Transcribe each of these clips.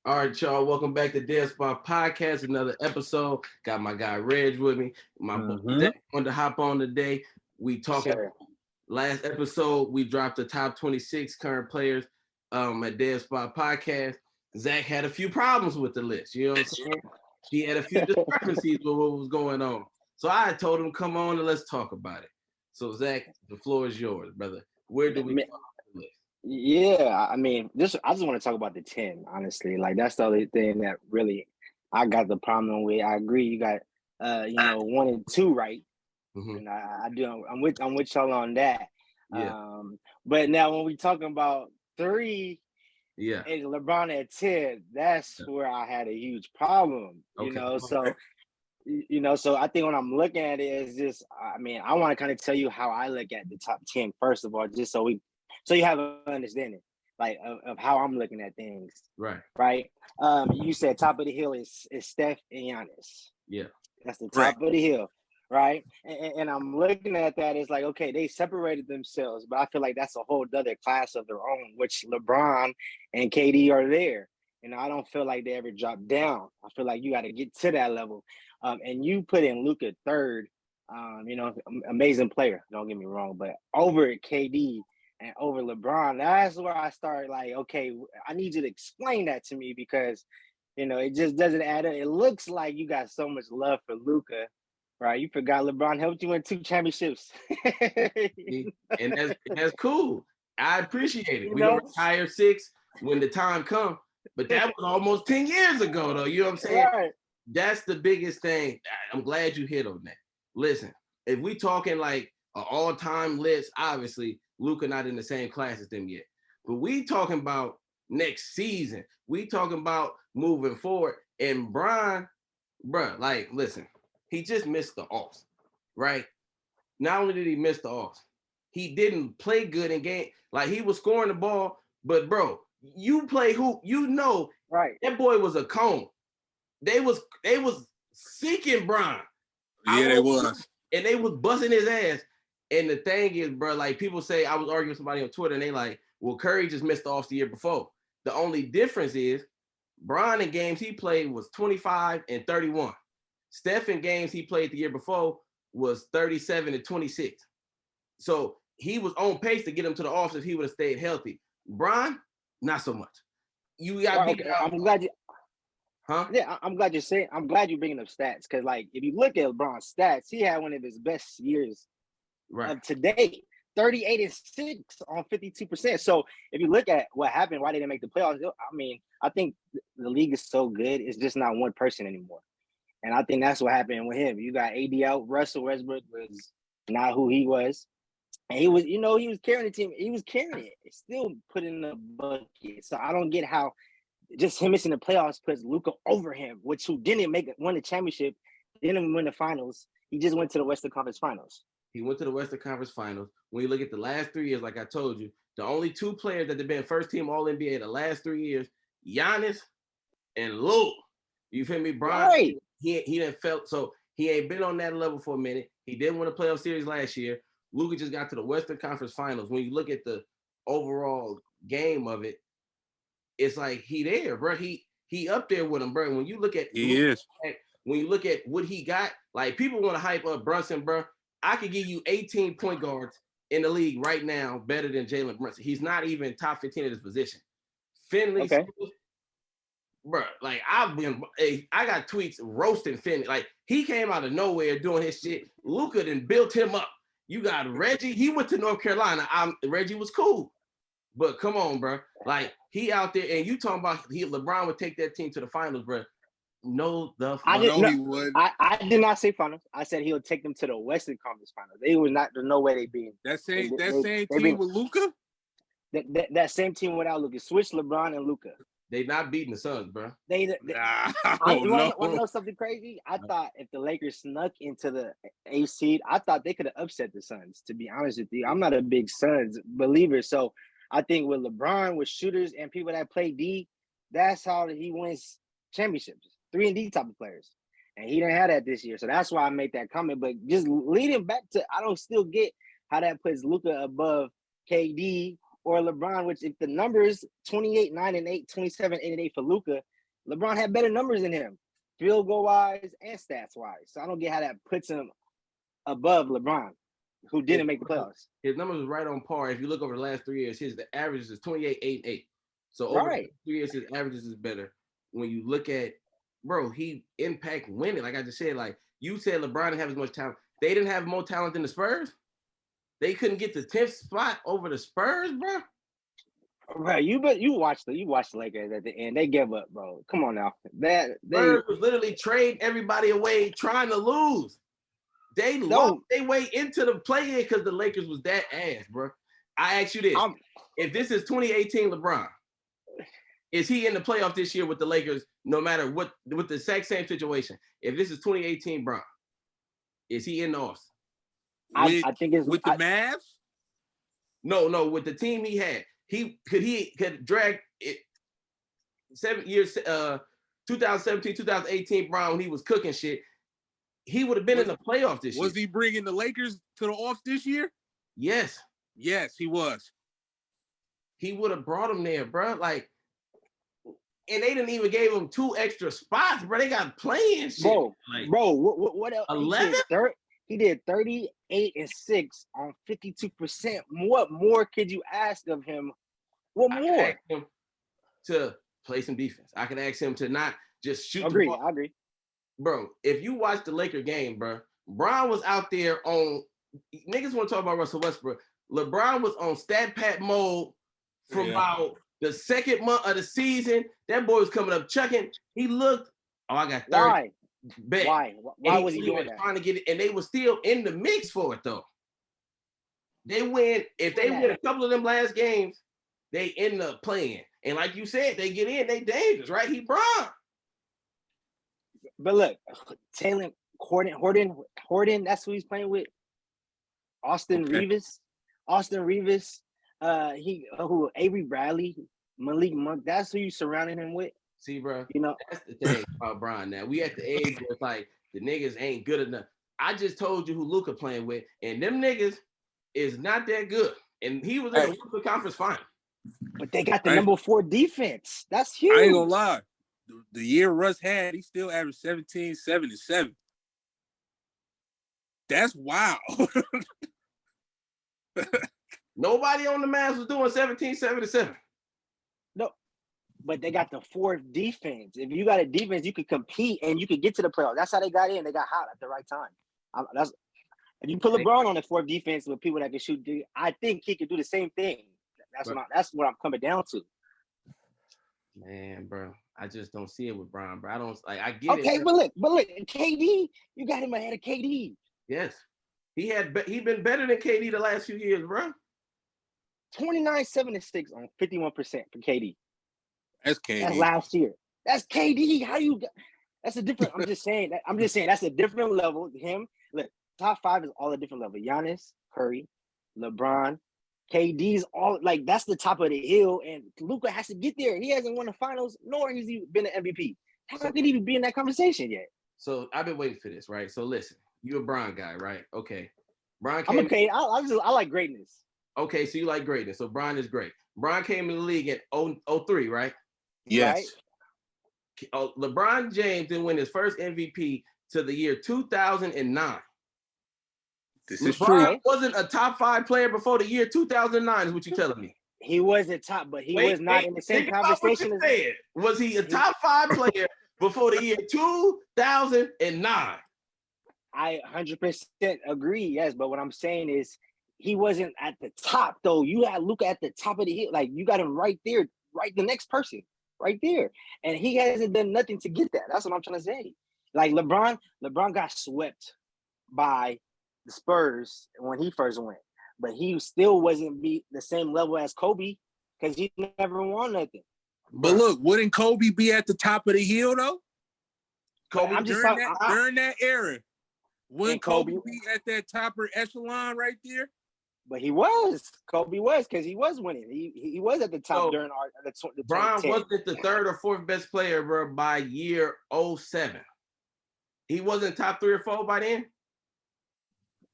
All right, y'all. Welcome back to Dead Spot Podcast. Another episode. Got my guy Reg with me. My boy Zach wanted to hop on today. We talking last episode. We dropped the top 26 current players at Dead Spot Podcast. Zach had a few problems with the list. You know what I'm saying? He had a few discrepancies with what was going on. So I told him, come on and let's talk about it. So Zach, the floor is yours, brother. Where do we start the list? Yeah, I mean, I just want to talk about the 10, honestly. Like that's the only thing that really I got the problem with. I agree, you got 1 and 2 right. Mm-hmm. And I do I'm with y'all on that. Yeah. But now when we talking about 3 Yeah. and LeBron at 10, that's where I had a huge problem. So I think when I'm looking at it, it's just, I mean, I want to kind of tell you how I look at the top 10 first of all, just so you have an understanding like of how I'm looking at things. Right. You said top of the hill is Steph and Giannis. Yeah. That's the top of the hill. Right. And I'm looking at that. It's like, okay, they separated themselves, but I feel like that's a whole other class of their own, which LeBron and KD are there. I don't feel like they ever dropped down. I feel like you got to get to that level. And you put in Luka third, amazing player. Don't get me wrong, but over KD and over LeBron, that's where I start like, okay, I need you to explain that to me because, it just doesn't add up. It looks like you got so much love for Luka, right? You forgot LeBron helped you win 2 championships. and that's cool. I appreciate it. We're going to retire 6 when the time comes, but that was almost 10 years ago, though. You know what I'm saying? Right. That's the biggest thing. I'm glad you hit on that. Listen, if we talking like an all-time list, obviously, Luka not in the same class as them yet. But we talking about next season. We talking about moving forward. And Brian, bruh, like, listen, he just missed the offs, right? Not only did he miss the offs, he didn't play good in game. Like, he was scoring the ball, but, bro, you play hoop, right? That boy was a cone. They was seeking Brian. Yeah, they was. And they was busting his ass. And the thing is, bro, like people say, I was arguing with somebody on Twitter, and they like, well, Curry just missed off the year before. The only difference is Brian in games he played was 25 and 31. Steph in games he played the year before was 37 and 26. So he was on pace to get him to the offs if he would have stayed healthy. Brian, not so much. You got beat out. I'm glad you. Huh? Yeah, I'm glad you're saying. I'm glad you're bringing up stats because, like, if you look at LeBron's stats, he had one of his best years of today. 38 and 6 on 52%. So if you look at what happened, why they didn't make the playoffs? I mean, I think the league is so good; it's just not one person anymore. And I think that's what happened with him. You got AD out. Russell Westbrook was not who he was. And he was, he was carrying the team. He was carrying it. Still put in the bucket. So I don't get how just him missing the playoffs puts Luka over him, who didn't win the championship, didn't win the finals. He just went to the Western Conference Finals. He went to the Western Conference Finals. When you look at the last 3 years, like I told you, the only 2 players that have been first team All-NBA the last 3 years, Giannis and Lou. You feel me? Brian, right. He didn't felt so he ain't been on that level for a minute. He didn't win a playoff series last year. Luka just got to the Western Conference Finals. When you look at the overall game of it, it's like he there, bro. He up there with him, bro. When you look at when you look at what he got, like people want to hype up Brunson, bro. I could give you 18 point guards in the league right now better than Jalen Brunson. He's not even top 15 at his position. Finley, bro, like I got tweets roasting Finley. Like he came out of nowhere doing his shit. Luka then built him up. You got Reggie. He went to North Carolina. Reggie was cool. But come on, bro. Like he out there, and you talking about LeBron would take that team to the finals, bro. No, he would. I did not say finals. I said he'll take them to the Western Conference Finals. They was not. There's no way they beat. That same team with Luka. That same team without Luka. Switch LeBron and Luka. They not beating the Suns, bro. You want to know something crazy? I thought if the Lakers snuck into the 8th seed, I thought they could have upset the Suns. To be honest with you, I'm not a big Suns believer, so I think with LeBron, with shooters and people that play D, that's how he wins championships. 3-and-D type of players. And he didn't have that this year. So that's why I made that comment. But just leading back to, I don't still get how that puts Luka above KD or LeBron, which if the numbers 28, 9-8, 27, 8-8 for Luka, LeBron had better numbers than him, field goal wise and stats wise. So I don't get how that puts him above LeBron, who didn't make the playoffs. His numbers was right on par. If you look over the last 3 years, the averages is 28, 8, and 8. So over 3 years, his averages is better. When you look at, bro, he impact winning. Like I just said, like you said, LeBron didn't have as much talent. They didn't have more talent than the Spurs. They couldn't get the 10th spot over the Spurs, bro. Bro, you watched the Lakers at the end. They gave up, bro. Come on now. Spurs was literally trading everybody away, trying to lose. They lost their way into the play-in because the Lakers was that ass, bro. I ask you this: if this is 2018 LeBron, is he in the playoff this year with the Lakers? No matter what, with the exact same situation. If this is 2018 Bron, is he in the offs? I think it's with the Mavs. No, with the team he had. He could drag it 7 years, 2017, 2018 Brown when he was cooking shit. He would have been in the playoffs this year. Was he bringing the Lakers to the offs this year? Yes. Yes, he was. He would have brought him there, bro. Like, and they didn't even give him 2 extra spots, bro. They got playing shit. Bro, what else? 11? He did 38 and 6 on 52%. What more could you ask of him? What more? I could ask him to play some defense. I can ask him to not just shoot the ball. I agree. Bro, if you watch the Laker game, bro, Bron was out there on niggas want to talk about Russell Westbrook. LeBron was on stat pat mode for about the second month of the season. That boy was coming up chucking. He looked, I got 30. Why? Bet. Why was he doing that? Trying to get it, and they were still in the mix for it though. They win. If they win a couple of them last games, they end up playing. And like you said, they get in, they dangerous, right? He Bron. But look, Taylor Horton, that's who he's playing with. Austin Reeves, Avery Bradley, Malik Monk, that's who you surrounding him with. See, bro, you know that's the thing about Bron. Now we at the age where it's like the niggas ain't good enough. I just told you who Luka playing with, and them niggas is not that good. And he was in the conference final. But they got the number 4 defense. That's huge. I ain't gonna lie. The year Russ had, he still averaged 17, 7, and 7. That's wild. Nobody on the Mavs was doing 17, 7, and 7. No, but they got the 4th defense. If you got a defense, you could compete and you could get to the playoffs. That's how they got in. They got hot at the right time. If you put LeBron on the 4th defense with people that can shoot, I think he could do the same thing. That's what I'm coming down to. Man, bro, I just don't see it with Bron, bro. I don't like. I get it. Okay, but look, KD, you got him ahead of KD. Yes, he been better than KD the last few years, bro. 29, 7, and 6 on 51% for KD. That's KD. That's last year. That's KD. How you? That's a different. I'm just saying that's a different level. Him, look, top 5 is all a different level. Giannis, Curry, LeBron, KD's all like that's the top of the hill, and Luka has to get there. He hasn't won the finals, nor has he been an MVP. How could he even be in that conversation yet? So I've been waiting for this, right? So listen, you're a Bron guy, right? Okay, Bron. I'm okay. I like greatness. Okay, so you like greatness. So Bron is great. Bron came in the league in 03, right? Yes. Right? LeBron James didn't win his first MVP to the year 2009. This is LeBron true. Wasn't a top 5 player before the year 2009 is what you're telling me. He wasn't top, but he was not in the same conversation as was he a top 5 player before the year 2009? I 100% agree, yes, but what I'm saying is he wasn't at the top though. You had Luka at the top of the hill, like you got him right there, right the next person, right there, and he hasn't done nothing to get that. That's what I'm trying to say. Like LeBron got swept by the Spurs when he first went, but he still wasn't the same level as Kobe because he never won nothing. But look, wouldn't Kobe be at the top of the hill though? Kobe during that era, wouldn't Kobe be at that top of echelon right there? But he was. Kobe was because he was winning. He was at the top during the Bron wasn't the 3rd or 4th best player, bro, by year 07. He wasn't top 3 or 4 by then.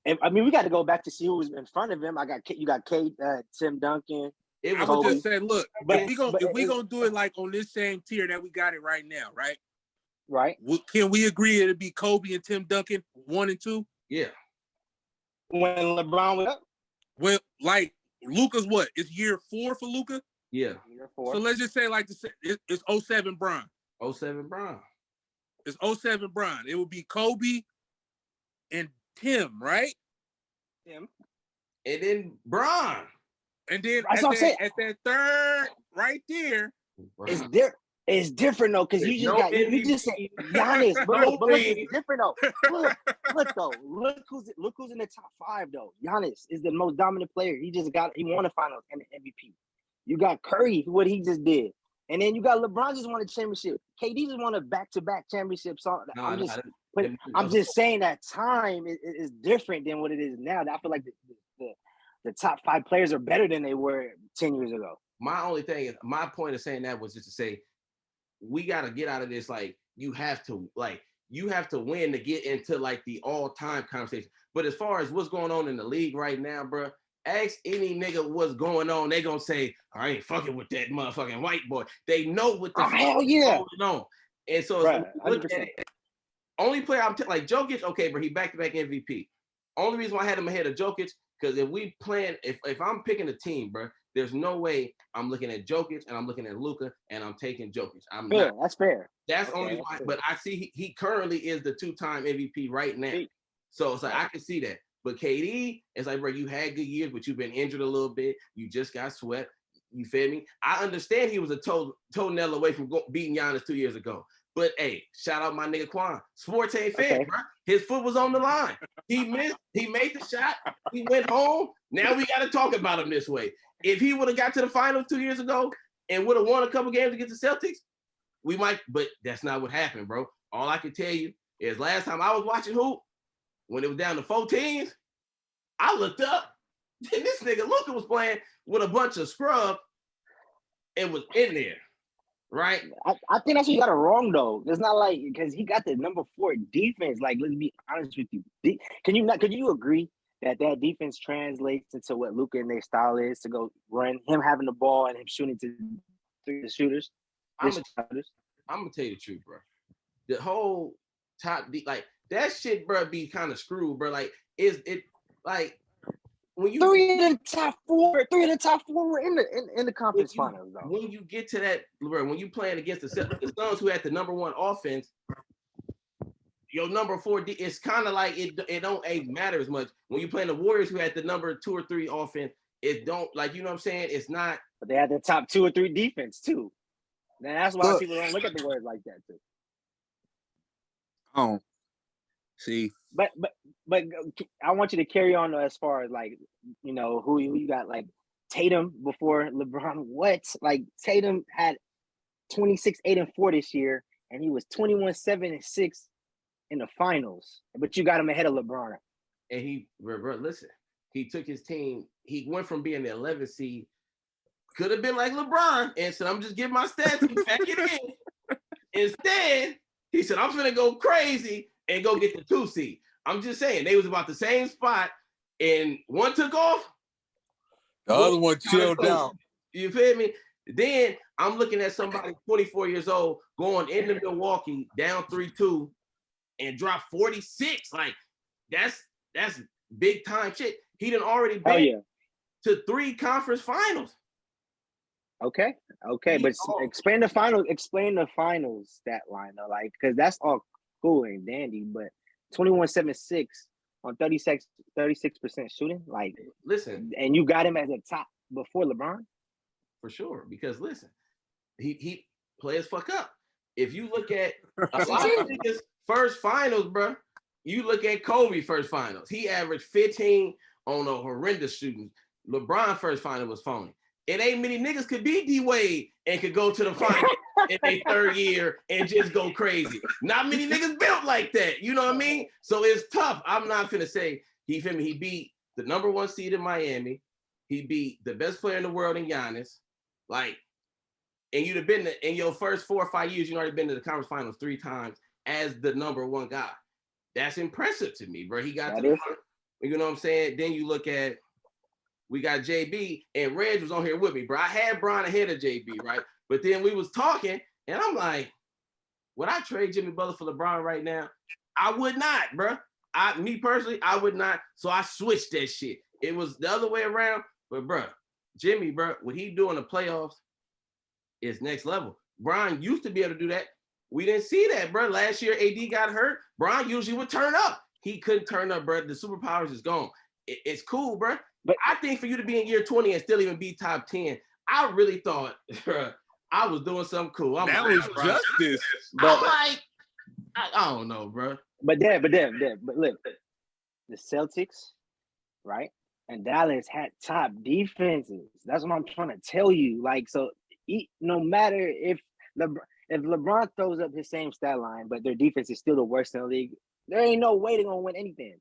And, I mean, we got to go back to see who was in front of him. You got Tim Duncan, I would just say, look, if we gonna do it like on this same tier that we got it right now, right? Right. Can we agree it'd be Kobe and Tim Duncan 1 and 2? Yeah. When LeBron was up? Well, like Luka's what? It's year 4 for Luka? Yeah. Year 4. So let's just say like it's 07 Bron. 07 Bron. It's 07 Bron. It would be Kobe and Tim, right? Tim. And then Bron. And then at that third right there. It's different though, because you just said Giannis, but look, it's different though. Look though, look who's in the top 5 though. Giannis is the most dominant player. He won the finals and the MVP. You got Curry, what he just did, and then you got LeBron just won a championship. KD just won a back-to-back championship. So I'm just saying that time is different than what it is now. I feel like the top 5 players are better than they were 10 years ago. My point of saying that was just to say, we got to get out of this. Like, you have to win to get into like the all-time conversation. But as far as what's going on in the league right now, bro, ask any nigga what's going on. They gonna say, I ain't fucking with that motherfucking white boy. They know what the fuck is going on. And so, right, look at it. Only player like Jokic, okay, bro, he back-to-back MVP. Only reason why I had him ahead of Jokic, because if I'm picking a team, bro, there's no way I'm looking at Jokic and I'm looking at Luka and I'm taking Jokic. That's fair. That's only why. But I see he currently is the 2-time MVP right now. So it's like I can see that. But KD, it's like, bro, you had good years, but you've been injured a little bit. You just got swept. You feel me? I understand he was a toenail away from beating Giannis 2 years ago. But hey, shout out my nigga Quan. Sports ain't fair, bro. His foot was on the line. He missed. He made the shot. He went home. Now we got to talk about him this way. If he would have got to the finals 2 years ago and would have won a couple games against the Celtics, we might. But that's not what happened, bro. All I can tell you is last time I was watching hoop, when it was down to 4 teams, I looked up and this nigga Luka was playing with a bunch of scrub and was in there. Right, I think that's what you got it wrong though. It's not like because he got the number 4 defense. Like, let's be honest with you. Can you agree that defense translates into what Luka and their style is to go run him having the ball and him shooting to the shooters? I'm gonna tell you the truth, bro. The whole top like that shit, bro, be kind of screwed, bro. Like, is it like? When you 3 of the top 4 were in the conference finals, though. When you get to that, when you playing against the Suns, who had the number 1 offense, your number 4, it's kind of like it don't matter as much. When you playing the Warriors, who had the number 2 or 3 offense, it don't, like, you know what I'm saying? It's not. But they had the top 2 or 3 defense too. Now that's why people don't look at the Warriors like that too. Oh, see. But I want you to carry on as far as like, you know, who you got, like Tatum before LeBron. What? Like Tatum had 26-8-4 this year, and he was 21-7-6 in the finals. But you got him ahead of LeBron. And listen, he took his team. He went from being the 11th seed, could have been like LeBron, and said, "I'm just getting my stats and pack it in." Instead, he said, "I'm finna go crazy and go get the 2 seed." I'm just saying, they was about the same spot, and one took off. The other one chilled down. You feel me? Then I'm looking at somebody 24 years old going into Milwaukee down 3-2 and drop 46. Like, that's big time shit. He done already been to 3 conference finals. Okay, but explain the finals stat line though, like, because that's all cool and dandy, but 21-7-6 on 36% shooting, like, listen, and you got him as a top before LeBron for sure. Because listen, he players fuck up. If you look at a lot of niggas' first finals, bro, you look at Kobe first finals, he averaged 15 on a horrendous shooting. LeBron first final was phony. It ain't many niggas could be D-Wade and could go to the final in their 3rd year and just go crazy. Not many niggas built like that. You know what I mean? So it's tough. I'm not finna say he beat the number 1 seed in Miami. He beat the best player in the world in Giannis. Like, and you'd have been in your first 4 or 5 years, you'd already been to the conference finals 3 times as the number 1 guy. That's impressive to me, bro. He got to the final. You know what I'm saying? Then you look at we got JB, and Reg was on here with me, bro. I had Bron ahead of JB, right? But then we was talking, and I'm like, would I trade Jimmy Butler for LeBron right now? I would not, bro. Me personally, I would not. So I switched that shit. It was the other way around. But bro, Jimmy, bro, what he do in the playoffs is next level. Bron used to be able to do that. We didn't see that, bro. Last year, AD got hurt. Bron usually would turn up. He couldn't turn up, bro. The superpowers is gone. It's cool, bro. But I think for you to be in year 20 and still even be top 10, I really thought, bro, I was doing something cool. That was justice. I'm like, I don't know, bro. But look, the Celtics, right? And Dallas had top defenses. That's what I'm trying to tell you. Like, so no matter if LeBron throws up his same stat line, but their defense is still the worst in the league, there ain't no way they're gonna win anything.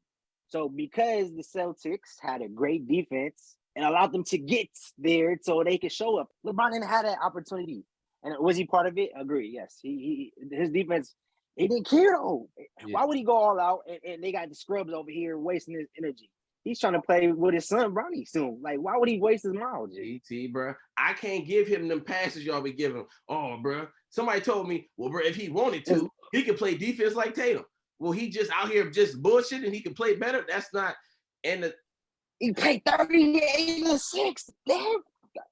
So because the Celtics had a great defense and allowed them to get there so they could show up, LeBron didn't have that opportunity. And was he part of it? Agree. Yes. His defense, he didn't care though. Yeah. Why would he go all out and they got the scrubs over here wasting his energy? He's trying to play with his son Bronny soon. Like, why would he waste his miles? GT, bro. I can't give him them passes y'all be giving him. Oh, bro. Somebody told me, well, bro, if he wanted to, he could play defense like Tatum. Well, he just out here just bullshit and he can play better. That's not. And he played 38-6. Damn.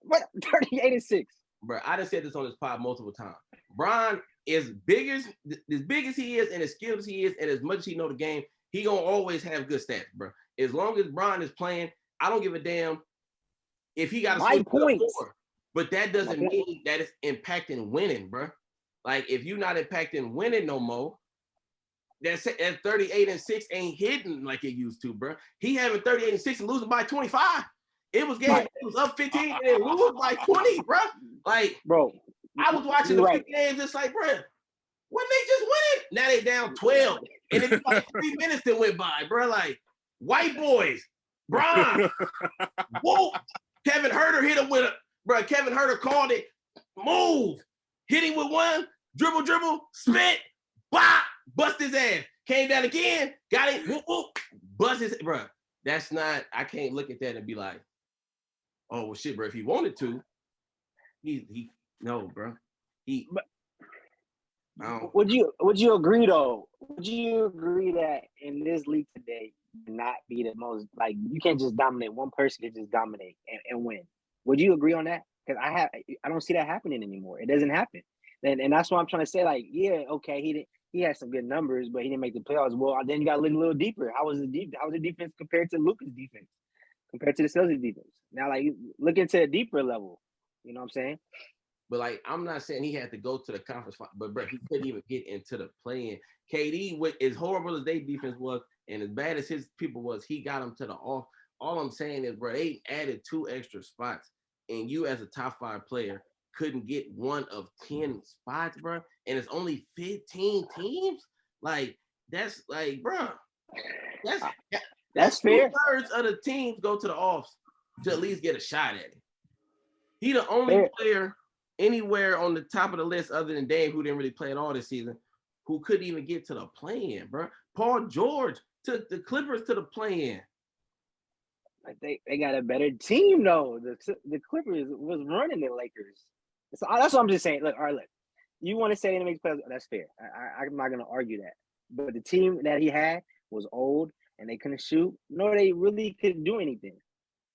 What? 38-6. Bro, I done said this on this pod multiple times. Bron is big as he is and as skilled as he is and as much as he know the game, he gonna always have good stats, bro. As long as Bron is playing, I don't give a damn if he got to switch to 4. But that doesn't mean that it's impacting winning, bro. Like, if you're not impacting winning no more, that's at 38-6 ain't hitting like it used to, bro. He having 38-6 and losing by 25. It was game. It was up 15 and then lose by 20, bro. Like, bro, I was watching the few games. It's like, bro, when they just win it, now they down 12, and it's like 3 minutes that went by, bro. Like, white boys, Bron, whoa. Kevin Huerter hit him with a, bro. Kevin Huerter called it, move, hit him with one, dribble, spit, bop, bust his ass. Came down again, got it, whoop, whoop, bust his, bro. That's not, I can't look at that and be like, oh, well, shit, bro. If he wanted to, he no, bro. Would you agree though? Would you agree that in this league today, not be the most, like, you can't just dominate, one person can just dominate and win? Would you agree on that? Because I don't see that happening anymore. It doesn't happen. And that's what I'm trying to say. Like, yeah, okay, he had some good numbers, but he didn't make the playoffs. Well, then you got to look a little deeper. How was the defense compared to Luka's defense? Compared to the Celtics defense? Now, like, look into a deeper level. You know what I'm saying? But, like, I'm not saying he had to go to the conference, but, bro, he couldn't even get into the play-in. KD, as horrible as their defense was and as bad as his people was, he got them to the off. All I'm saying is, bro, they added 2 extra spots, and you as a top 5 player couldn't get one of 10 spots, bro, and it's only 15 teams? Like, that's, like, bro, that's fair. 2/3 of the teams go to the offs to at least get a shot at it. He the only player anywhere on the top of the list other than Dame, who didn't really play at all this season, who couldn't even get to the play-in, bro. Paul George took the Clippers to the play-in. But they got a better team, though. The Clippers was running the Lakers. So that's what I'm just saying. Look, all right, look. You want to say he makes playoffs? That's fair. I'm not going to argue that. But the team that he had was old, and they couldn't shoot. No, they really couldn't do anything.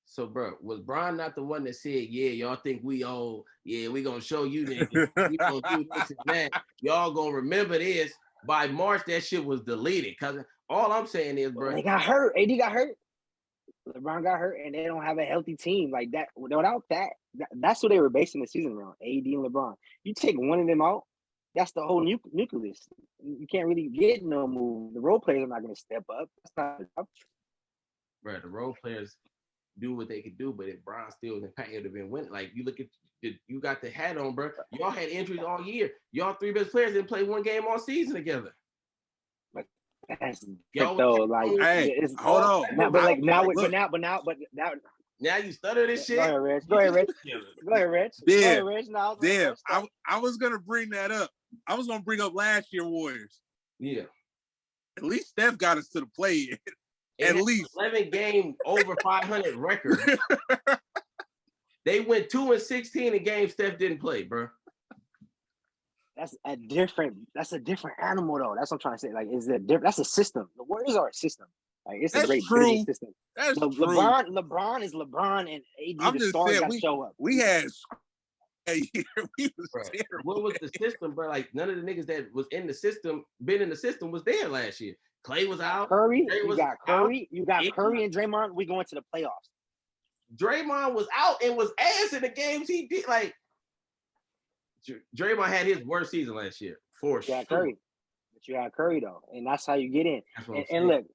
So, bro, was Bron not the one that said, yeah, y'all think we old? Yeah, we going to show you niggas. We going to do this and that. Y'all going to remember this. By March, that shit was deleted. Because all I'm saying is, bro. They got hurt. AD got hurt. LeBron got hurt, and they don't have a healthy team like that. Without that, that's what they were basing the season around, AD and LeBron. You take one of them out, that's the whole nucleus. You can't really get no move. The role players are not going to step up. That's not up. Bro, the role players do what they could do, but if Bron still was impacted, it would have been winning. Like, you look at, you got the hat on, bro. Y'all had injuries all year. Y'all 3 best players didn't play one game all season together. But that's though, like, hey, hold on. Now you stutter this shit. Go ahead, Rich. Damn. I was gonna bring that up. I was gonna bring up last year Warriors. Yeah. At least Steph got us to the play-in. At least 11 game over 500 record. They went 2-16 in games Steph didn't play, bro. That's a different animal though. That's what I'm trying to say. Like, is it different? That's a system. The Warriors are a system. Like, it's a great business system. That's true. LeBron is LeBron, and AD I'm the just stars saying, got to show up. We had a year. We was terrible. What was the system, bro? Like, none of the niggas that was in the system, was there last year. Clay was out. Curry, you got Curry and Draymond. We going to the playoffs. Draymond was out and was ass in the games he did. Like, Draymond had his worst season last year, for sure. Curry. But you had Curry though, and that's how you get in. And look,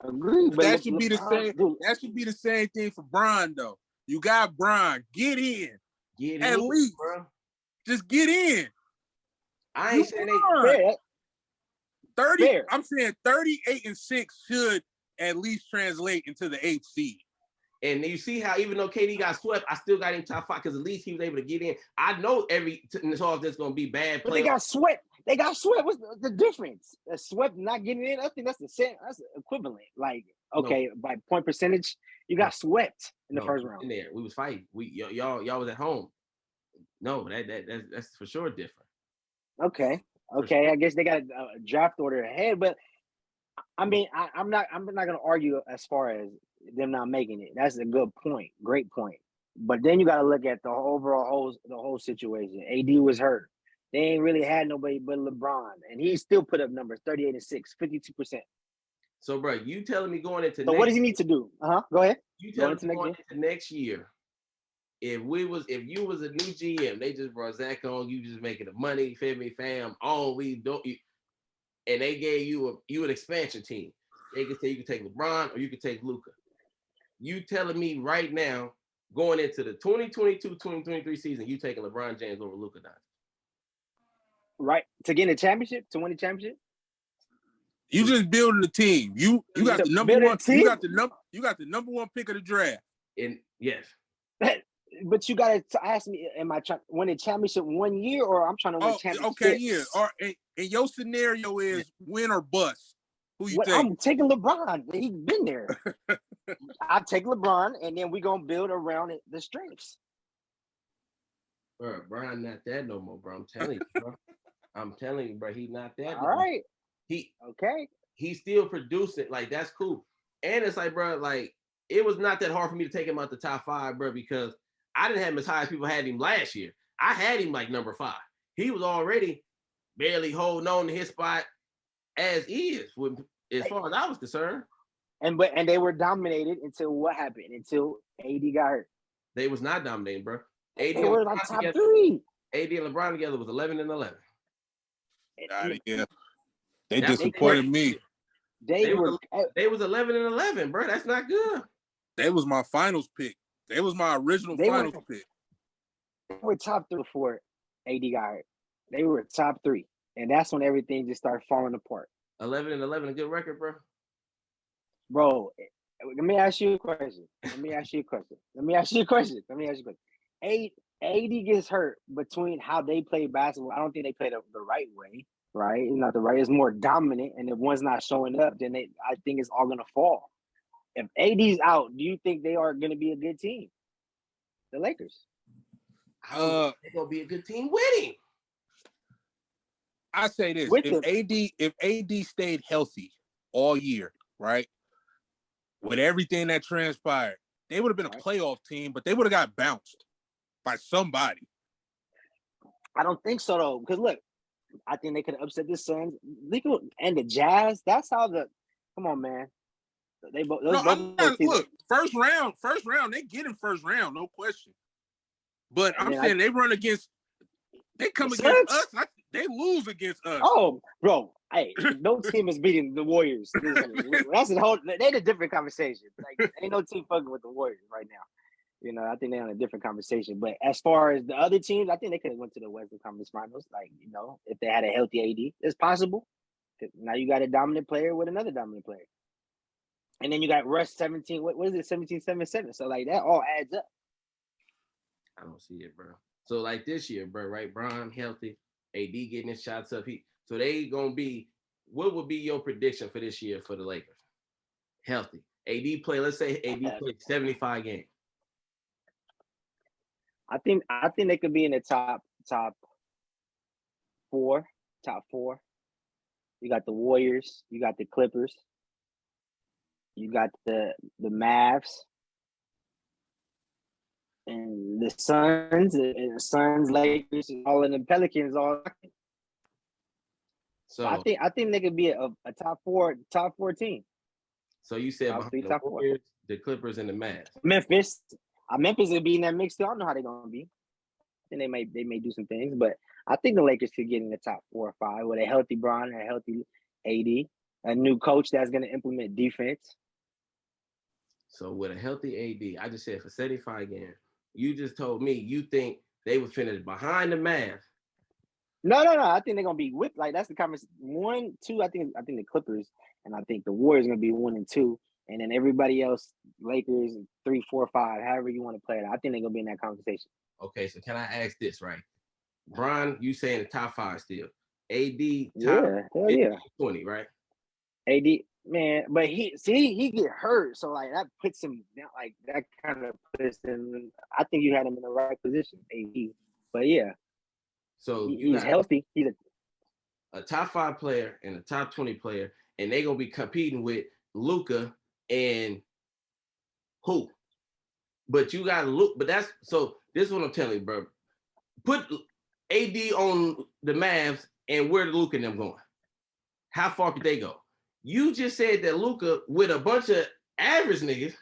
agree. But that should be the same. That should be the same thing for Bron though. You got Bron, get in. At least, bro. Just get in. I ain't saying they 30. Fair. I'm saying 38-6 should at least translate into the 8th seed. And you see how even though KD got swept, I still got him top 5 because at least he was able to get in. I know every talk that's going to be bad. But they got swept. What's the difference? A swept not getting in. I think that's the same. That's equivalent. Like, okay, by point percentage, you got swept in the first round. In there, we was fighting. Y'all was at home. No, that's for sure different. Okay. Sure. I guess they got a draft order ahead, but I mean, I'm not gonna argue as far as them not making it. That's a good point. Great point. But then you got to look at the whole situation. AD was hurt. They ain't really had nobody but LeBron, and he still put up numbers 38-6, 52%. So, bro, you telling me going into what does he need to do? Go ahead. You telling me going into next year, if you was a new GM, they just brought Zach on, you just making the money, feel me, fam, and they gave you an expansion team. They could say you can take LeBron or you can take Luka. You telling me right now, going into the 2022-2023 season, you taking LeBron James over Luka Doncic? Right, to get a championship, to win the championship. You just building the team. You got the number one. You got the number one pick of the draft. And yes, but you got to ask me: am I trying to win a championship 1 year, or I'm trying to win championship? Okay, yeah. Or and your scenario is win or bust. Who you take? I'm taking LeBron. He's been there. I take LeBron, and then we gonna build around it, the strengths. Bro, Brian not that no more, bro. I'm telling you, bro. He's not that. All right. He's still producing. Like, that's cool. And it's like, bro, like, it was not that hard for me to take him out the top 5, bro, because I didn't have him as high as people had him last year. I had him like number 5. He was already barely holding on to his spot as is, as far as I was concerned. And they were dominated until what happened? Until AD got hurt. They was not dominating, bro. They were like top 3. AD and LeBron together was 11-11. Yeah. They disappointed me. They was 11-11, bro. That's not good. They was my finals pick. They was my original finals pick. They were top 3 before AD got hurt. They were top 3. And that's when everything just started falling apart. 11-11, a good record, bro. Bro, let me ask you a question. AD gets hurt between how they play basketball. I don't think they play the right way, right? It's not the right. It's more dominant, and if one's not showing up, then I think it's all gonna fall. If AD's out, do you think they are gonna be a good team? The Lakers. They're gonna be a good team winning. I say this: if AD stayed healthy all year, right, with everything that transpired, they would have been a playoff team, but they would have got bounced by somebody. I don't think so though, because look, I think they could have upset the Suns and the Jazz. That's how come on, man. They both. Look, first round, they get in first round, no question. But I'm saying they run against, they come against us. They lose against us. Oh, bro, hey, no team is beating the Warriors. That's they're a different conversation. Like, ain't no team fucking with the Warriors right now. You know, I think they're on a different conversation. But as far as the other teams, I think they could have went to the Western Conference Finals. Like, you know, if they had a healthy AD, it's possible. Now you got a dominant player with another dominant player. And then you got Russ 17. What is it? 17-7-7. So, like, that all adds up. I don't see it, bro. So, like, this year, bro, right? Bron healthy. AD getting his shots up. So they going to be – what would be your prediction for this year for the Lakers? Healthy. AD play. Let's say AD played 75 games. I think they could be in the top four. You got the Warriors. You got the Clippers. You got the Mavs. And the Suns, Lakers, all in the Pelicans, all. So I think they could be a top four team. So you said top behind the Warriors, the Clippers, and the Mavs. Memphis will be in that mix too. I don't know how they're gonna be. I think they may do some things, but I think the Lakers could get in the top 4 or 5 with a healthy Bron, a healthy AD, a new coach that's gonna implement defense. So with a healthy AD, I just said for 75 games. You just told me you think they would finish behind the Mavs. No. I think they're gonna be whipped. Like that's the conference 1, 2. I think the Clippers and I think the Warriors are gonna be 1 and 2, and then everybody else, Lakers 3, 4, 5, however you want to play it. I think they're gonna be in that conversation. Okay, so can I ask this, right? Bron, you saying the top 5 still? AD top 20, right? AD, man, but he get hurt, so like that puts him down, like that kind of puts him. I think you had him in the right position, AD. But yeah, so he's healthy. He's a top 5 player and a top 20 player, and they're gonna be competing with Luka and who? But you got Luka. But that's so. This is what I'm telling you, bro. Put AD on the Mavs, and where the Luka and them going? How far could they go? You just said that Luka with a bunch of average niggas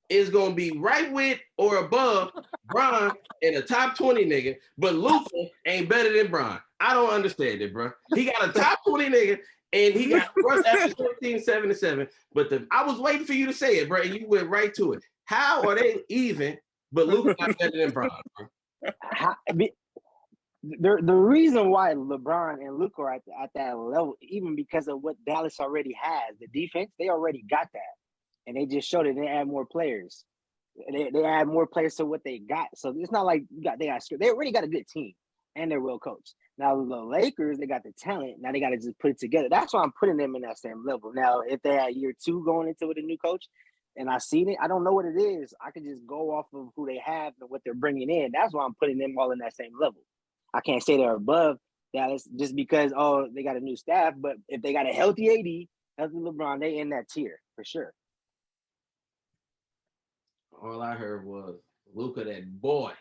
is gonna be right with or above Bron and a top 20 nigga, but Luka ain't better than Bron. I don't understand it, bro. He got a top 20 nigga and he got Russ after 17-7-7. But I was waiting for you to say it, bro, and you went right to it. How are they even? But Luka not better than Bron, bro. The reason why LeBron and Luka are at that level, even because of what Dallas already has, the defense, they already got that. And they just showed it. They add more players. They add more players to what they got. So it's not like they already got a good team and they're well coached. Now the Lakers, they got the talent. Now they got to just put it together. That's why I'm putting them in that same level. Now, if they had year 2 going into with a new coach, and I seen it, I don't know what it is. I can just go off of who they have and what they're bringing in. That's why I'm putting them all in that same level. I can't say they're above Dallas just because they got a new staff. But if they got a healthy AD, healthy LeBron, they in that tier for sure. All I heard was Luka, that boy.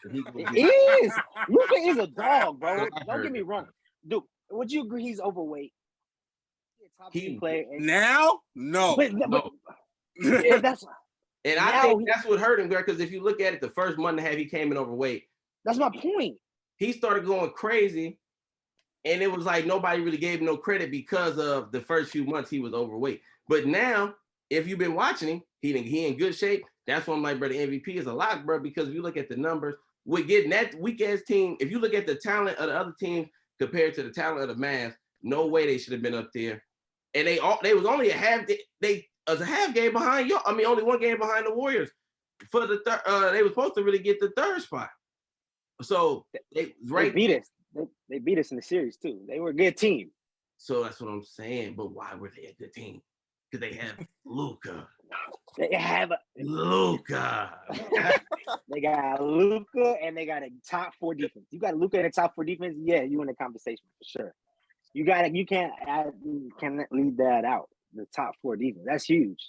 Luka is a dog, bro. Don't get me wrong, dude. Would you agree he's overweight? Top player. Now, no. But that's. And I think that's what hurt him, because if you look at it, the first month and a half he came in overweight. That's my point. He started going crazy, and it was like nobody really gave him no credit because of the first few months he was overweight. But now, if you've been watching him, he in good shape. That's why I'm like, bro, the MVP is a lock, bro, because if you look at the numbers, we're getting that weak-ass team. If you look at the talent of the other teams compared to the talent of the Mavs, no way they should have been up there. And they was only a half game behind y'all. I mean, only 1 game behind the Warriors. For the they were supposed to really get the 3rd spot. So they beat us. They beat us in the series too. They were a good team. So that's what I'm saying. But why were they a good team? Because they have Luka. They have Luka. They got Luka and they got a top 4 defense. You got Luka in the top 4 defense, yeah, you in the conversation for sure. You can't leave that out. The top 4 defense. That's huge.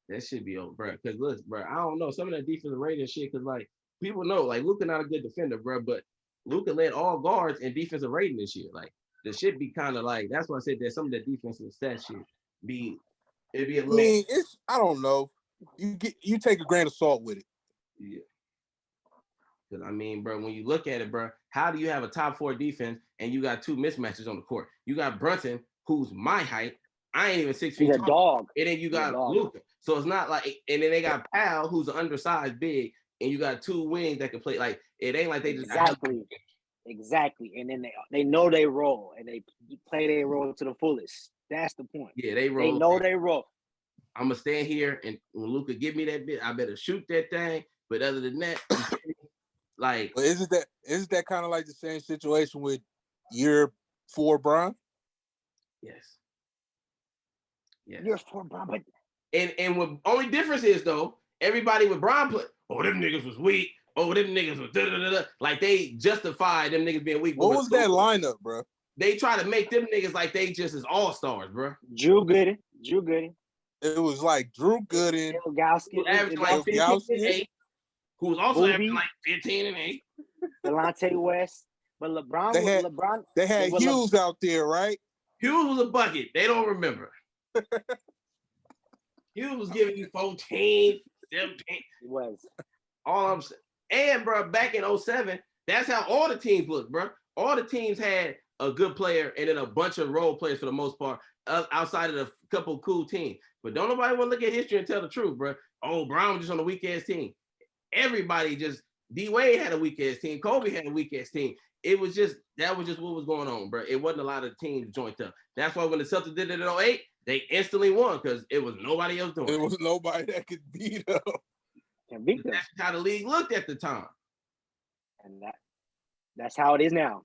That should be over, bro. Because look, bro, I don't know. Some of that defensive rating shit, because like people know, like Luka not a good defender, bro, but Luka led all guards in defensive rating this year. Like the shit be kind of like, that's why I said that some of the defensive stats should be, it'd be a little. I mean, I don't know. You take a grain of salt with it. Yeah. Because I mean, bro, when you look at it, bro, how do you have a top 4 defense and you got 2 mismatches on the court? You got Brunson, who's my height. I ain't even 6 feet. He's a dog. And then you got Luka. So it's not like, and then they got Powell, who's an undersized big, and you got 2 wings that can play. Like it ain't like they just exactly. And then they know they roll and they play their role to the fullest. That's the point. Yeah, they roll. They know they roll. I'm gonna stand here and when Luka give me that bit, I better shoot that thing. But other than that, like, but isn't that kind of like the same situation with year 4 Bron? Yes. Year 4 Bron, but And what only difference is though, everybody with Bron play, oh, them niggas was weak. Oh, them niggas was da-da-da-da. Like they justify them niggas being weak. What was that lineup, bro? They try to make them niggas like they just as all-stars, bro. Drew Gooden. It was like Drew Gooden. Averaging like 15 and 8. Who was also averaging like 15 and 8. Delonte West. But They had Hughes out there, right? Hughes was a bucket. They don't remember. Hughes was giving you 14, 17. He was. All I'm saying. And, bro, back in 07, that's how all the teams looked, bro. All the teams had a good player and then a bunch of role players for the most part outside of a couple cool teams. But don't nobody want to look at history and tell the truth, bro. Oh, Brown was just on a weak-ass team. Everybody just – D-Wade had a weak-ass team. Kobe had a weak-ass team. That was just what was going on, bro. It wasn't a lot of teams joined up. That's why when the Celtics did it in 08, they instantly won because it was nobody else doing it. It was nobody that could beat them. That's how the league looked at the time. And that's how it is now.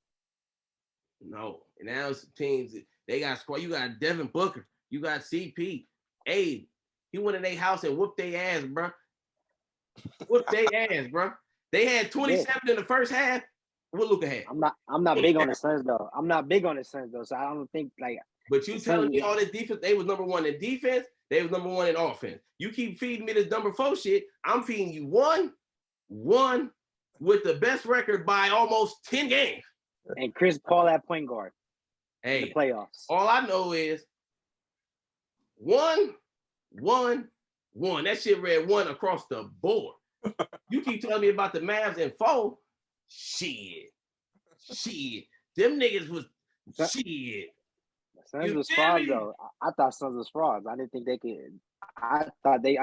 No. And now it's teams, they got squad. You got Devin Booker. You got CP. Hey, he went in their house and whooped their ass, bro. They had 27 in the first half. What Luka had? I'm not big on the Suns though. So I don't think like. But you telling me all this defense, they was number one in defense, they was number one in offense. You keep feeding me this number 4 shit. I'm feeding you one with the best record by almost 10 games. And Chris Paul at point guard. Hey, in the playoffs. All I know is 1, 1, 1. That shit read 1 across the board. You keep telling me about the Mavs and 4. Shit. Them niggas was shit. Suns was frauds though. I thought Suns was frauds. I didn't think they could. I thought they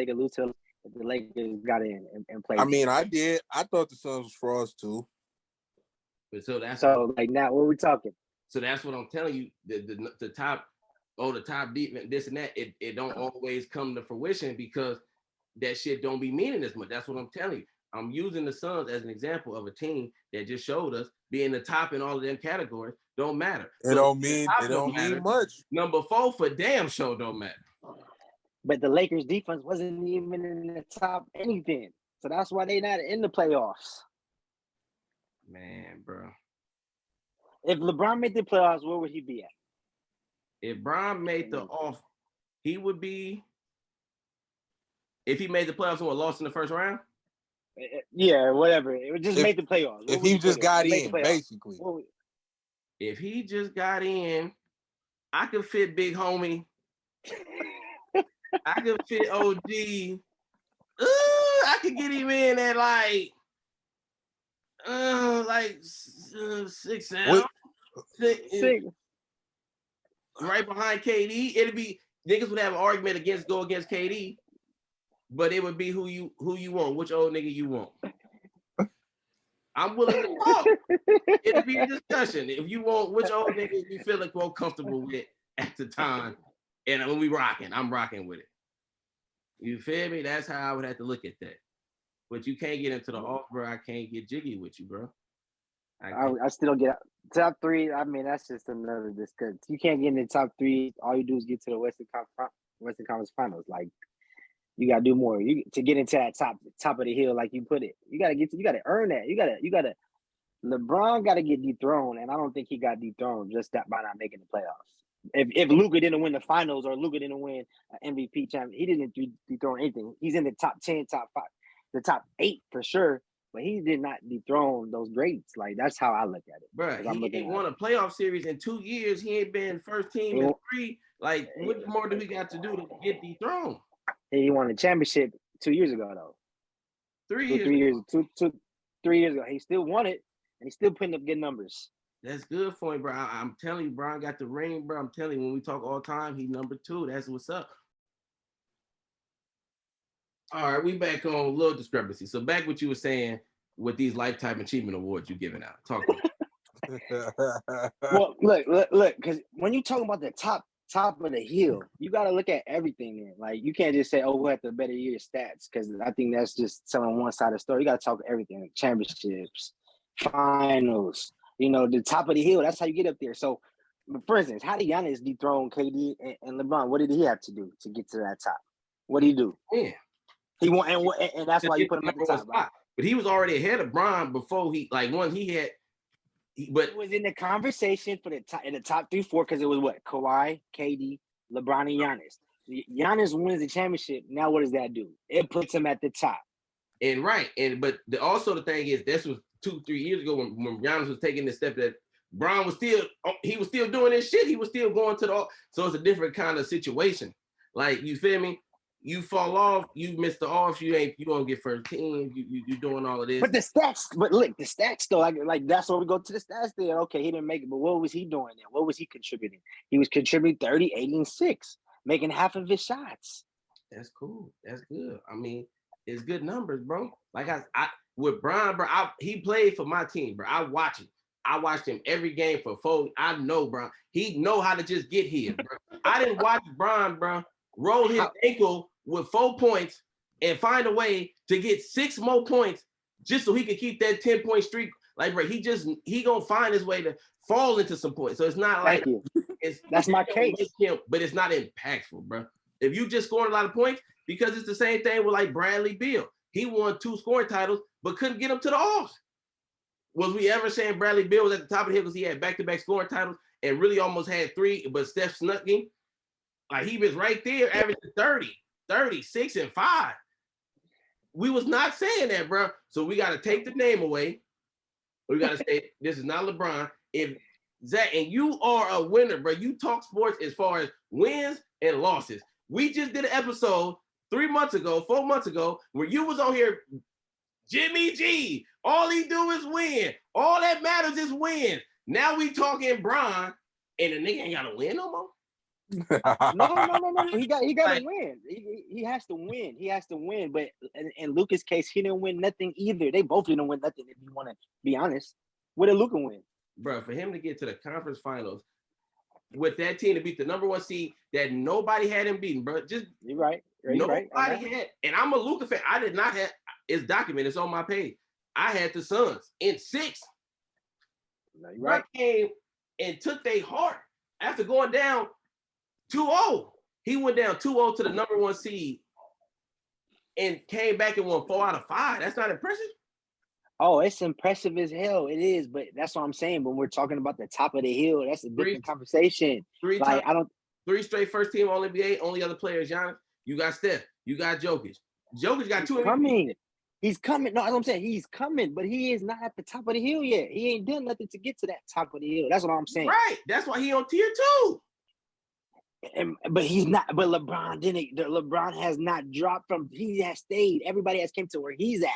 could lose to the Lakers got in and played. I mean, I did. I thought the Suns was frauds too. But so like now what are we talking? So that's what I'm telling you. The top defense, this and that, it don't always come to fruition because that shit don't be meaning as much. That's what I'm telling you. I'm using the Suns as an example of a team that just showed us being the top in all of them categories don't matter. It don't mean much. Number 4 for damn sure don't matter. But the Lakers defense wasn't even in the top anything. So that's why they not in the playoffs. Man, bro. If LeBron made the playoffs, where would he be at? If Bron made the off, he would be. If he made the playoffs and lost in the first round? Yeah, whatever. It would just make the playoffs. If he just got in, basically. If he just got in, I could fit Big Homie. I could fit OG. I could get him in at like 6 right behind KD. It'd be niggas would have an argument go against KD, but it would be who you want, which old nigga you want. I'm willing to talk. It'd be a discussion. If you want which old nigga you feel like more comfortable with at the time, and when we rocking, I'm rocking with it. You feel me? That's how I would have to look at that. But you can't get into the off, bro. I can't get jiggy with you, bro. I still don't get top 3. I mean, that's just another discussion. You can't get in the top 3. All you do is get to the Western Conference Finals. Like you gotta do more. To get into that top of the hill, like you put it. You gotta earn that. You gotta. LeBron gotta get dethroned, and I don't think he got dethroned just by not making the playoffs. If Luka didn't win the finals or Luka didn't win an MVP champion, he didn't dethrone anything. He's in the top 10, top 5, the top 8 for sure. But he did not dethrone those greats. Like that's how I look at it. Bro, he ain't won a playoff series in 2 years. He ain't been first team in 3. Like, what more do we got to do to get dethroned? He won a championship 2 years ago, though. 3 years. 3 years ago. He still won it, and he's still putting up good numbers. That's good for him, bro. I'm telling you, Brian got the ring, bro. I'm telling you, when we talk all time, he number 2. That's what's up. All right, we back on a little discrepancy. So back what you were saying with these lifetime achievement awards you're giving out. Talk about it. Well, look, because when you talk about the top of the hill, you got to look at everything in. Like, you can't just say, oh, who had the better year stats, because I think that's just telling one side of the story. You got to talk everything, championships, finals, the top of the hill. That's how you get up there. So for instance, how did Giannis dethrone KD and LeBron? What did he have to do to get to that top? What did he do? Yeah. He won, and that's why you put him at the top, right? But he was already ahead of Bron before but he was in the conversation for the top in the top 3-4 because it was what? Kawhi, KD, LeBron, and Giannis. Giannis wins the championship. Now what does that do? It puts him at the top. But also the thing is, this was 2-3 years ago when Giannis was taking this step that Bron was still doing this shit. He was still going to so it's a different kind of situation. Like, you feel me? You fall off, you miss the offs, you gonna get first team, you doing all of this. But the stats though, like that's where we go to the stats there. Okay, he didn't make it, but what was he doing then? What was he contributing? He was contributing 30, 80, and 6, making half of his shots. That's cool. That's good. I mean, it's good numbers, bro. Like I with Bron, bro, he played for my team, bro. I watched him every game for 4. I know, bro. He know how to just get here, bro. I didn't watch Bron, bro, roll his ankle with 4 points and find a way to get 6 more points just so he could keep that 10-point streak. Like, bro, he gonna find his way to fall into some points. So it's not like that's my case. But it's not impactful, bro. If you just scoring a lot of points, because it's the same thing with like Bradley Beal. He won 2 scoring titles, but couldn't get him to the offs. Was we ever saying Bradley Beal was at the top of the hill because he had back-to-back scoring titles and really almost had 3, but Steph snuck him? Like, he was right there, averaging 30, 36, and 5. We was not saying that, bro. So we got to take the name away. We got to say, this is not LeBron. If Zach, and you are a winner, bro. You talk sports as far as wins and losses. We just did an episode 4 months ago, where you was on here, Jimmy G. All he do is win. All that matters is win. Now we talking Bron, and the nigga ain't got to win no more. No. He got to win. He has to win. He has to win. But in Luka's case, he didn't win nothing either. They both didn't win nothing. If you want to be honest, what did Luka win? Bro, for him to get to the conference finals with that team to beat the number 1 seed that nobody had him beaten, bro. Just you're right. Nobody had. And I'm a Luka fan. I did not have. It's documented. It's on my page. I had the Suns in 6. No, you're right. Came and took their heart after going down 2-0. He went down 2-0 to the number 1 seed and came back and won 4 out of 5. That's not impressive. Oh, it's impressive as hell. It is, but that's what I'm saying. When we're talking about the top of the hill, that's a different conversation. 3 straight first team All NBA. Only other players, Giannis. You got Steph. You got Jokic. Jokic got 2. He's coming. No, that's what I'm saying. He's coming, but he is not at the top of the hill yet. He ain't done nothing to get to that top of the hill. That's what I'm saying. Right. That's why he on tier 2. But he's not. But LeBron didn't. LeBron has not dropped from. He has stayed. Everybody has came to where he's at.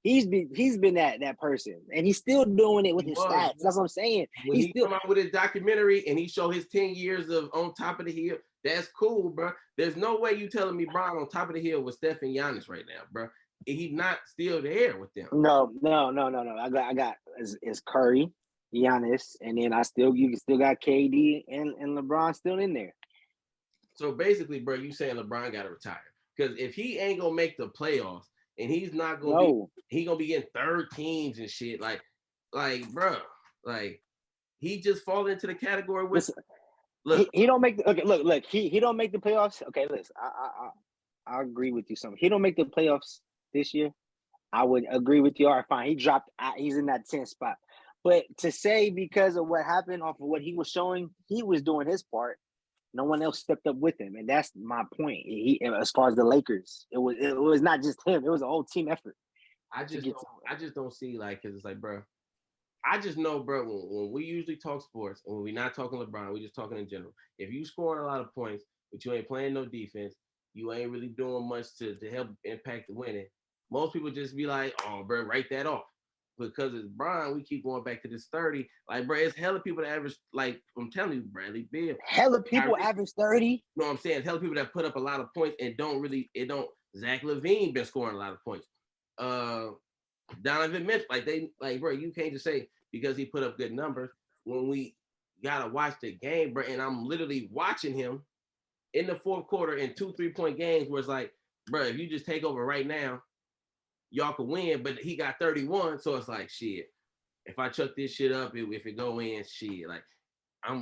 He's been that person, and he's still doing it with his stats. That's what I'm saying. When he come out with his documentary and he showed his 10 years of on top of the hill, that's cool, bro. There's no way you telling me Bron on top of the hill with Steph and Giannis right now, bro. He's not still there with them. No. I got is Curry, Giannis, and then you still got KD and LeBron still in there. So basically, bro, you saying LeBron got to retire because if he ain't gonna make the playoffs and he's not gonna he gonna be getting 3rd teams and shit, like, bro, like he just fall into the category with. Look, he don't make look. He don't make the playoffs. Okay, listen, I agree with you. He don't make the playoffs this year. I would agree with you. All right, fine. He dropped. He's in that 10th spot. But to say because of what happened off of what he was showing, he was doing his part. No one else stepped up with him, and that's my point. As far as the Lakers, it was not just him; it was a whole team effort. I just don't see because it's like, bro. I just know, bro. When we usually talk sports, and when we're not talking LeBron, we're just talking in general. If you scoring a lot of points, but you ain't playing no defense, you ain't really doing much to help impact the winning. Most people just be like, "Oh, bro, write that off." Because it's Bron, we keep going back to this 30. Like, bro, it's hella people that average, like, I'm telling you, Bradley Beal. Hella people average 30? You know what I'm saying? Hella people that put up a lot of points and Zach LaVine been scoring a lot of points. Donovan Mitchell, bro, you can't just say because he put up good numbers when we gotta watch the game, bro. And I'm literally watching him in the 4th quarter in 2 3-point games where it's like, bro, if you just take over right now, y'all could win, but he got 31, so it's like, shit. If I chuck this shit up, if it go in, shit. Like,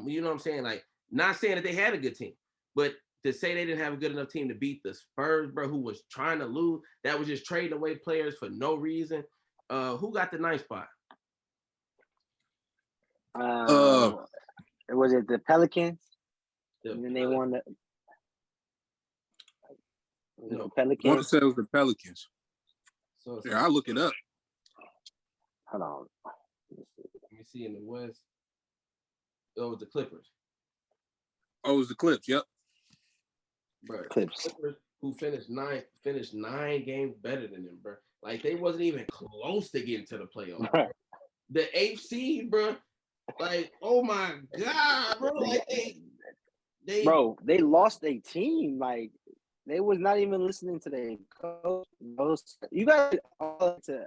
You know what I'm saying? Like, not saying that they had a good team, but to say they didn't have a good enough team to beat the Spurs, bro, who was trying to lose, that was just trading away players for no reason. Who got the 9th spot? Was it the Pelicans? And then they won the. No, Pelicans. I want to say it was the Pelicans. So I'll look it up. Hold on. Let me see in the West. Oh, it was the Clippers. Oh, it was the Clips. Yep. Bro, Clips. Clippers, who finished 9 games better than them, bro. Like, they wasn't even close to getting to the playoffs. The 8th seed, bro. Like, oh my God, bro. Like, they lost a team. Like, they was not even listening to their coach. You got all to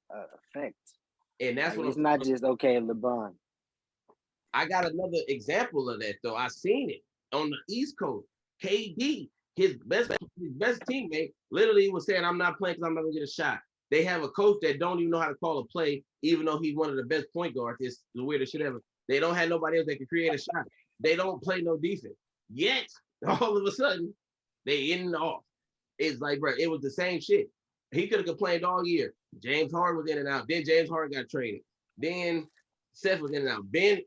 affect. And that's like, what it's not just okay, LeBron. I got another example of that though. I seen it on the East Coast. KD, his best teammate, literally was saying, "I'm not playing because I'm not gonna get a shot." They have a coach that don't even know how to call a play, even though he's one of the best point guards. It's the weirdest shit ever. They don't have nobody else that can create a shot. They don't play no defense. Yet, all of a sudden, they in and off. It's like, bro, it was the same shit. He could have complained all year. James Harden was in and out. Then James Harden got traded. Then Seth was in and out. Ben,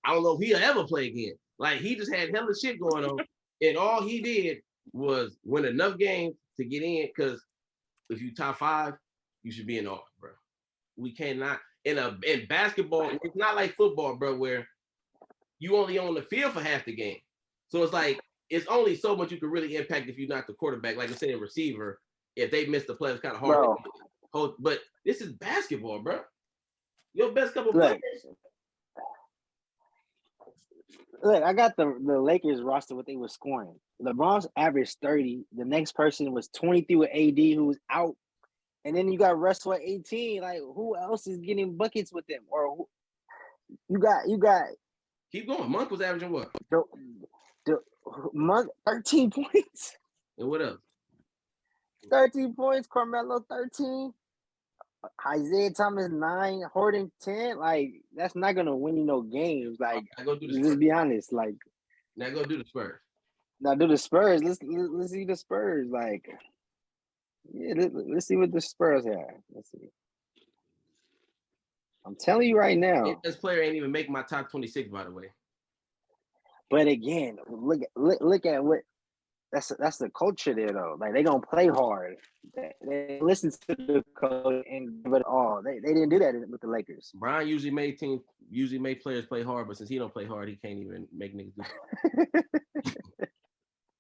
I don't know if he'll ever play again. Like, he just had hella shit going on. And all he did was win enough games to get in, because if you top 5, you should be in off, bro. We cannot in basketball. It's not like football, bro, where you only on the field for half the game. So it's like it's only so much you can really impact if you're not the quarterback. Like I said, a receiver, if they miss the play, it's kind of hard. But this is basketball, bro. Your best couple players. Look, I got the Lakers roster, what they were scoring. LeBron's averaged 30. The next person was 23 with AD, who was out. And then you got Russell at 18. Like, who else is getting buckets with them? Or you got. Keep going. Monk was averaging what? The Monk 13 points. And what else? 13 points. Carmelo 13. Isaiah Thomas 9, Harden 10. Like, that's not gonna win you no games. Like, just be honest. Like, now go do the Spurs. Now do the Spurs. Let's see the Spurs. Like, yeah, let's see what the Spurs have. Let's see. I'm telling you right now. This player ain't even make my top 26, by the way. But again, look at what that's the culture there though. Like, they gonna play hard. They listen to the coach and give it all. They didn't do that with the Lakers. Brian usually made players play hard, but since he don't play hard, he can't even make niggas do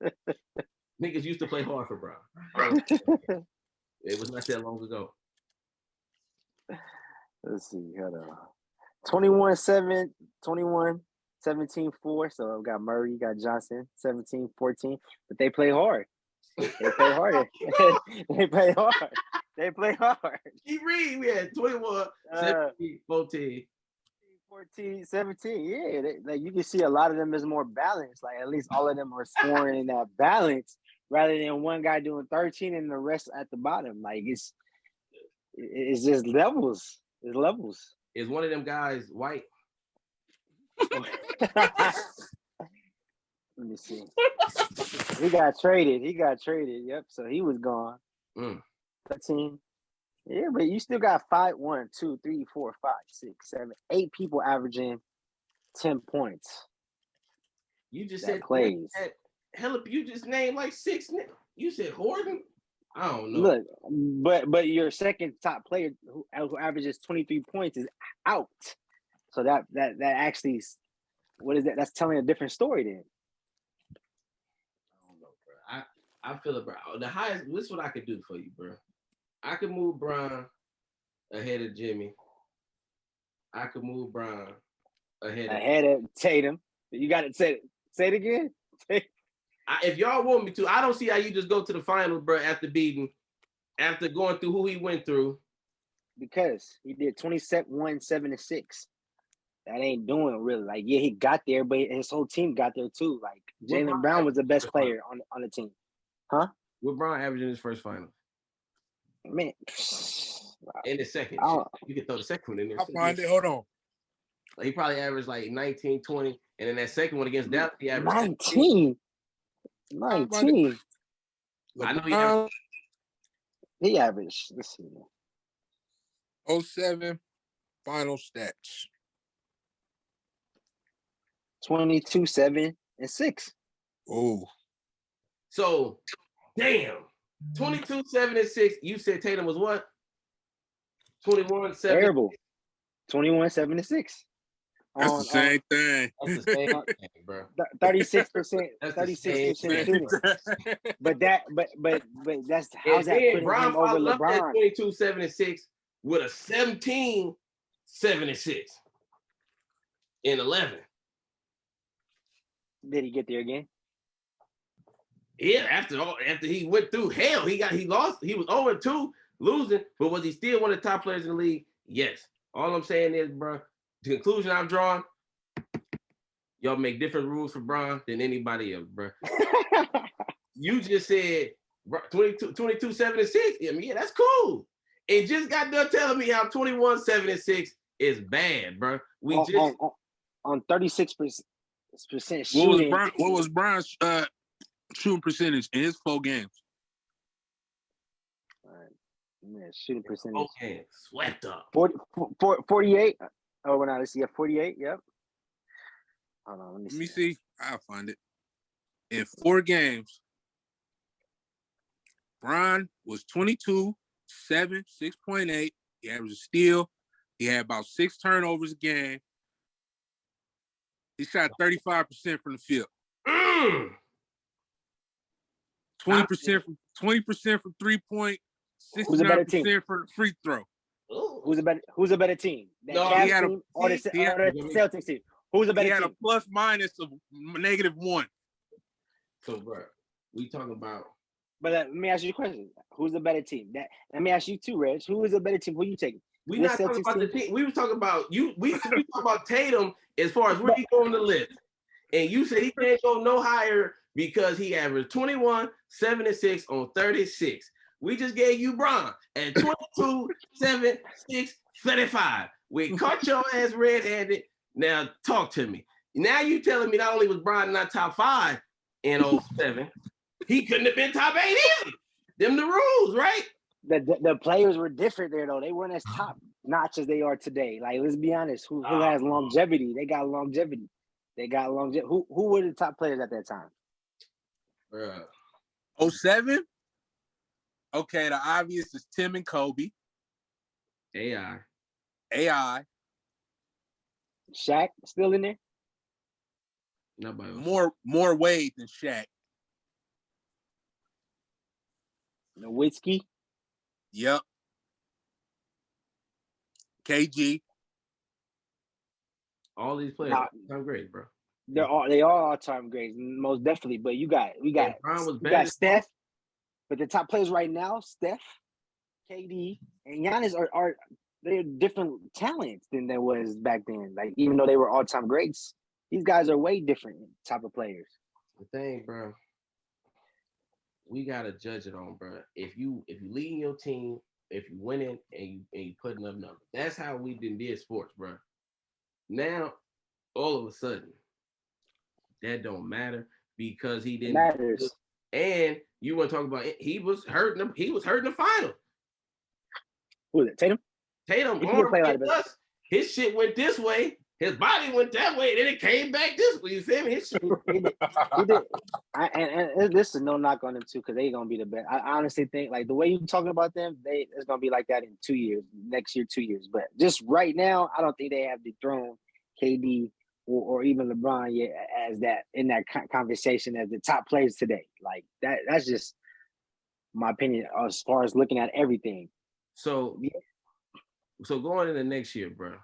it. Niggas used to play hard for Brian. It was not that long ago. Let's see. Hold on. 21-7, 21, 17-4. So we got Murray, you got Johnson, 17-14. But they play hard. They play hard. They play hard. They play hard. Keep reading. We had 21, 17, 14. 14, 17. Yeah. Like, you can see a lot of them is more balanced. Like, at least all of them are scoring in that balance rather than one guy doing 13 and the rest at the bottom. Like, it's just levels. It's levels. Is one of them guys white? Let me see. He got traded. Yep. So he was gone. 13. Yeah, but you still got 5, 1, 2, 3, 4, 5, 6, 7, 8 people averaging 10 points. You just said plays. Hell, you just named like 6. You said Harden. I don't know. Look, but your second top player who averages 23 points is out. So that actually, what is that? That's telling a different story then. I don't know, bro. I feel it, bro. The highest. This is what I could do for you, bro. I could move Bron ahead of Jimmy. I could move Bron ahead of Tatum. You got to say it again. If y'all want me to, I don't see how you just go to the finals, bro, after going through who he went through. Because he did 27, 7, and 6. That ain't doing really. Like, yeah, he got there, but his whole team got there too. Like, Jaylen Brown was the best player on the team. Huh? What Brown averaged in his first final? Man. In the second. You can throw the second one in there. I'll find it. Hold on. Like, he probably averaged like 19, 20. And then that second one against Dallas, he averaged 19. 19. I know he averaged. Let's see. 07 final stats. 22, 7, and 6. Oh. So, damn. 22, 7, and 6. You said Tatum was what? 21, 7. Terrible. 21, 7, and 6. That's the same thing. That's the same thing, bro. 36%. That's 36% shooting. But that's how's that putting Bron him over LeBron? LeBron? 22, 7, and 6 with a 17, 7, and 6 in 11. Did he get there again? Yeah, after he went through hell, he lost. He was 0-2 losing, but was he still one of the top players in the league? Yes. All I'm saying is, bro, the conclusion I've drawn, y'all make different rules for Bron than anybody else, bro. You just said 22, 7, and 6. I mean, yeah, that's cool. And just got done telling me how 21, 7, and 6 is bad, bro. On 36% shooting. What was Bron's shooting percentage in his 4 games? Man, shooting percentage. Okay, swept up. 48. Oh, well, now let's see. 48. Yep. Hold on. Let me see. I'll find it. In 4 games, Bron was 22, 7, 6.8. He averaged a steal. He had about 6 turnovers a game. He shot 35% from the field. 20% from 3-point. 69% for the free throw. Who's a better team? That Cavs team or the Celtics team? Who's a better team? He had a plus minus of -1. So, bro, we talking about. But let me ask you a question. Who's a better team? Let me ask you too, Reg. Who is a better team? Who you taking? We not talking about the team. We was talking about you. We talking about Tatum as far as where he go on the list. And you said he can't go no higher because he averaged 21, 7, and 6 on 36. We just gave you Bron at 22, 7, 6, 35. We caught your ass red-handed. Now talk to me. Now you telling me not only was Bron not top 5 in 07, he couldn't have been top 8 either. Them the rules, right? The players were different there though. They weren't as top notch as they are today. Like, let's be honest. Who has longevity? They got longevity. Who were the top players at that time? 07? Okay, the obvious is Tim and Kobe. AI. Shaq still in there? Nobody else. More Wade than Shaq. Nowitzki. Yep. KG. All these players are great, bro. They are all-time greats, most definitely. But we got Steph. But the top players right now, Steph, KD, and Giannis are they're different talents than there was back then. Like, even though they were all-time greats, these guys are way different type of players. The thing, bro, we gotta judge it on, bro. If you leading your team, if you winning and you putting up numbers, that's how we did sports, bro. Now, all of a sudden, that don't matter because he didn't. It matters. And you want to talk about he was hurting him. He was hurting the final. Who is it? Tatum. His shit went this way. His body went that way. Then it came back this way. You feel me? His shit. He did. And this is no knock on them too, because they're gonna be the best. I honestly think, like, the way you're talking about them, it's gonna be like that in 2 years. Next year, 2 years. But just right now, I don't think they have dethroned KD or even LeBron yet as that in that conversation as the top players today. Like, that's just my opinion as far as looking at everything. So going into next year, bro,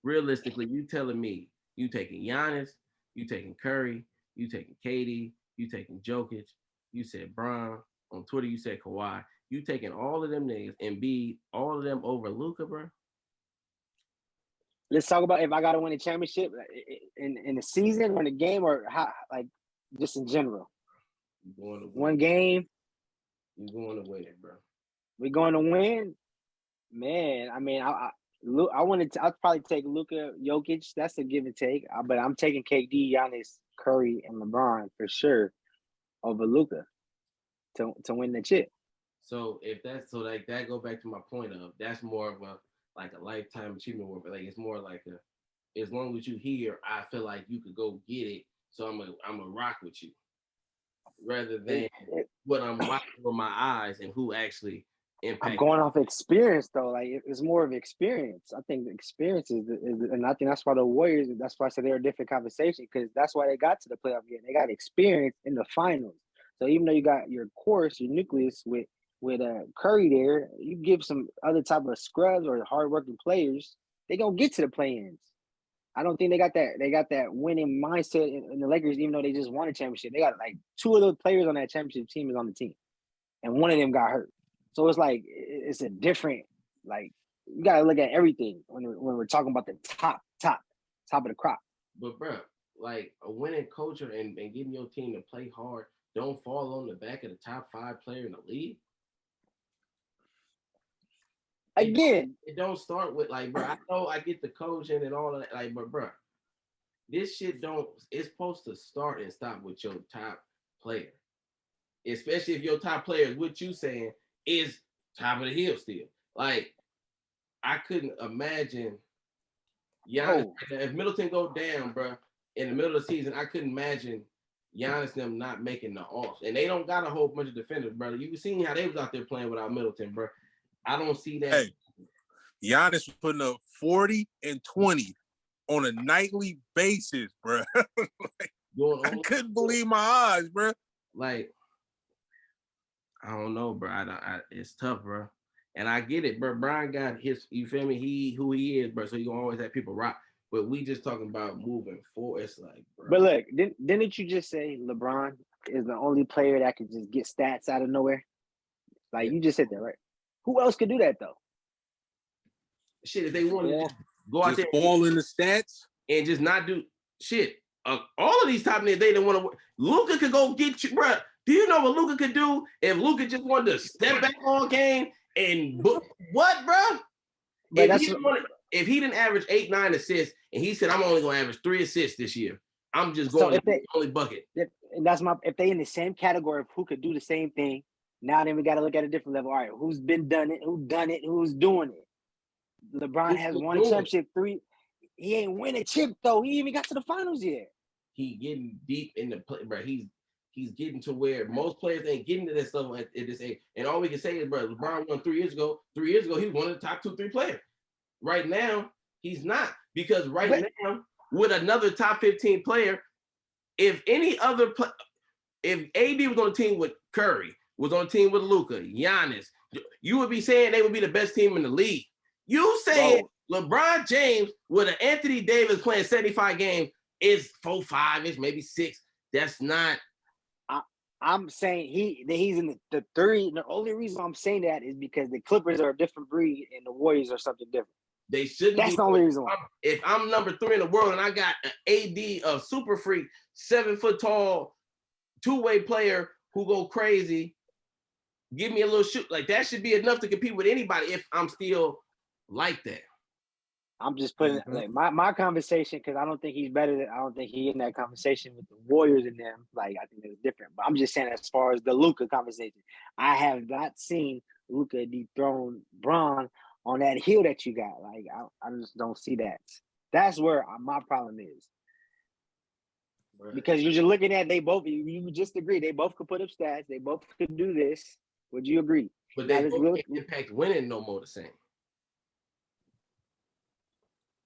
realistically, you telling me you taking Giannis, you taking Curry, you taking KD, you taking Jokic, you said Bron, on Twitter you said Kawhi, you taking all of them niggas and Embiid, all of them over Luka, bro? Let's talk about if I got to win a championship in the season or in the game, or how, like, just in general. One game. You're going to win it, bro. We're going to win, man. I mean, I'd probably take Luka Jokic. That's a give and take. But I'm taking KD, Giannis, Curry, and LeBron for sure over Luka to win the chip. So if that's so, like that go back to my point of that's more of a like a lifetime achievement award. Like it's more like as long as you here, I feel like you could go get it. So I'm a rock with you, rather than what I'm watching with my eyes and who actually impacts. I'm going off experience though. Like it's more of experience. I think the experience is, and I think that's why the Warriors. That's why I said they're a different conversation because that's why they got to the playoff game. They got experience in the finals. So even though you got your course, your nucleus with Curry there, you give some other type of scrubs or hardworking players, they gonna get to the play-ins. I don't think they got that. They got that winning mindset in the Lakers, even though they just won a championship. They got like 2 of those players on that championship team is on the team, and one of them got hurt. So it's like it's a different. Like you gotta look at everything when we're talking about the top of the crop. But bro, like a winning culture and getting your team to play hard don't fall on the back of the top 5 player in the league. Again, it don't start with like, bro. I know I get the coaching and all of that, like, but bro, this shit don't. It's supposed to start and stop with your top player, especially if your top player is what you saying is top of the hill still. Like, I couldn't imagine Giannis if Middleton go down, bro, in the middle of the season. I couldn't imagine Giannis them not making the offs, and they don't got a whole bunch of defenders, brother. You seen how they was out there playing without Middleton, bro. I don't see that. Hey, Giannis putting up 40 and 20 on a nightly basis, bro. Like, I couldn't believe my eyes, bro. Like, I don't know, bro. It's tough, bro. And I get it, bro. Brian got his, you feel me? Who he is, bro. So he gonna always have people rock. But we just talking about moving forward. It's like, bro. But look, didn't you just say LeBron is the only player that can just get stats out of nowhere? Like you just said that, right? Who else could do that though? Shit, if they want to go out just there, fall in the stats and just not do shit. All of these top niggas, they don't want to. Luka could go get you, bro. Do you know what Luka could do if Luka just wanted to step back all game and what, bro? If he didn't average 8-9 assists and he said I'm only gonna average 3 assists this year, I'm just going to the only bucket. And that's if they in the same category of who could do the same thing. Now then we got to look at a different level. All right, who's done it, who's doing it? LeBron has won a championship 3. He ain't win a chip though. He ain't even got to the finals yet. He getting deep in the play, bro. He's getting to where most players ain't getting to this level at this age. And all we can say is, bro, LeBron won 3 years ago. 3 years ago, he was one of the top 2-3 players. Right now, he's not, because now with another top 15 player, if any other if AD was on a team with Curry, was on a team with Luka, Giannis, you would be saying they would be the best team in the league. You saying LeBron James with an Anthony Davis playing 75 games is 4-5-ish, maybe 6. That's not. I'm saying he's in the 3. The only reason I'm saying that is because the Clippers are a different breed and the Warriors are something different. They shouldn't. That's the only reason why. If I'm number 3 in the world and I got an AD, a super freak, 7 foot tall, 2-way player who go crazy, give me a little shoot. Like that should be enough to compete with anybody if I'm still like that. I'm just putting like my conversation, because I don't think he's better than, I don't think he in that conversation with the Warriors and them. Like I think it's different. But I'm just saying, as far as the Luka conversation, I have not seen Luka dethrone Bron on that hill that you got. Like I just don't see that. That's where my problem is. Right. Because you're just looking at, they both, you just agree, they both could put up stats, they both could do this. Would you agree? But they both can't impact winning no more the same.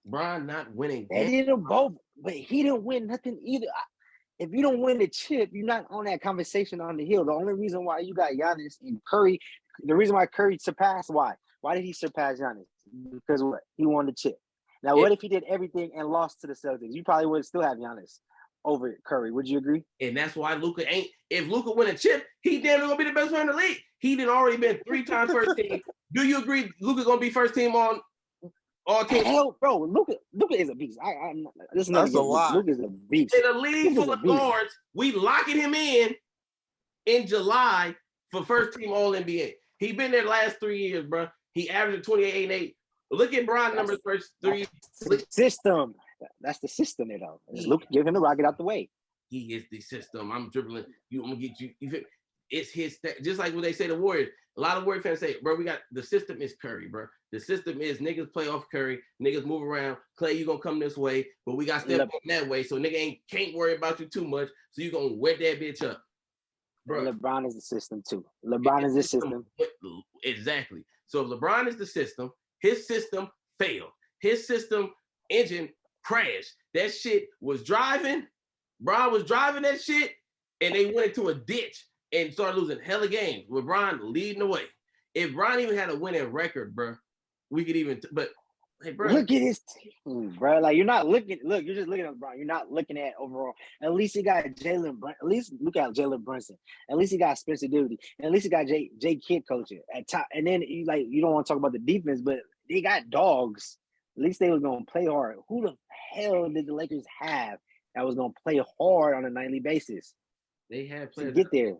Bron not winning. They didn't both, but he didn't win nothing either. If you don't win the chip, you're not on that conversation on the hill. The only reason why you got Giannis and Curry, the reason why Curry surpassed, why did he surpass Giannis? Because what? He won the chip. Now, what if he did everything and lost to the Celtics? You probably would still have Giannis over Curry. Would you agree? And that's why Luka ain't. If Luka win a chip, he damn near gonna be the best player in the league. He did already been 3 times first team. Do you agree Luka gonna be first team on all teams? Hell, bro, Luka is a beast. That's a lot. Luka is a beast. In a league full of guards, we locking him in July for first team All NBA. He been there the last 3 years, bro. He averaged 28, 8, Look at Bron numbers first 3. System. That's the system, you know. Luka, give him the rocket out the way. He is the system. I'm dribbling. I'm gonna get you. It's his. Just like when they say the Warriors. A lot of Warrior fans say, bro, we got the system is Curry, bro. The system is niggas play off Curry. Niggas move around. Clay, you gonna come this way, but we got to step on that way. So nigga can't worry about you too much. So you gonna wet that bitch up, bro. LeBron is the system too. LeBron is the system. Exactly. So if LeBron is the system, his system failed. His system engine crashed. That shit was driving. Bron was driving that shit, and they went into a ditch and started losing hella games with Bron leading the way. If Bron even had a winning record, bro, we could even. But hey, bro, look at his team, bro. Like you're not looking. Look, you're just looking at LeBron. You're not looking at overall. At least he got Jalen. At least look at Jalen Brunson. At least he got Spencer Dinwiddie. At least he got Jay Kidd coaching at top. And then you don't want to talk about the defense, but they got dogs. At least they was gonna play hard. Who the hell did the Lakers have that was gonna play hard on a nightly basis? They had players to get there.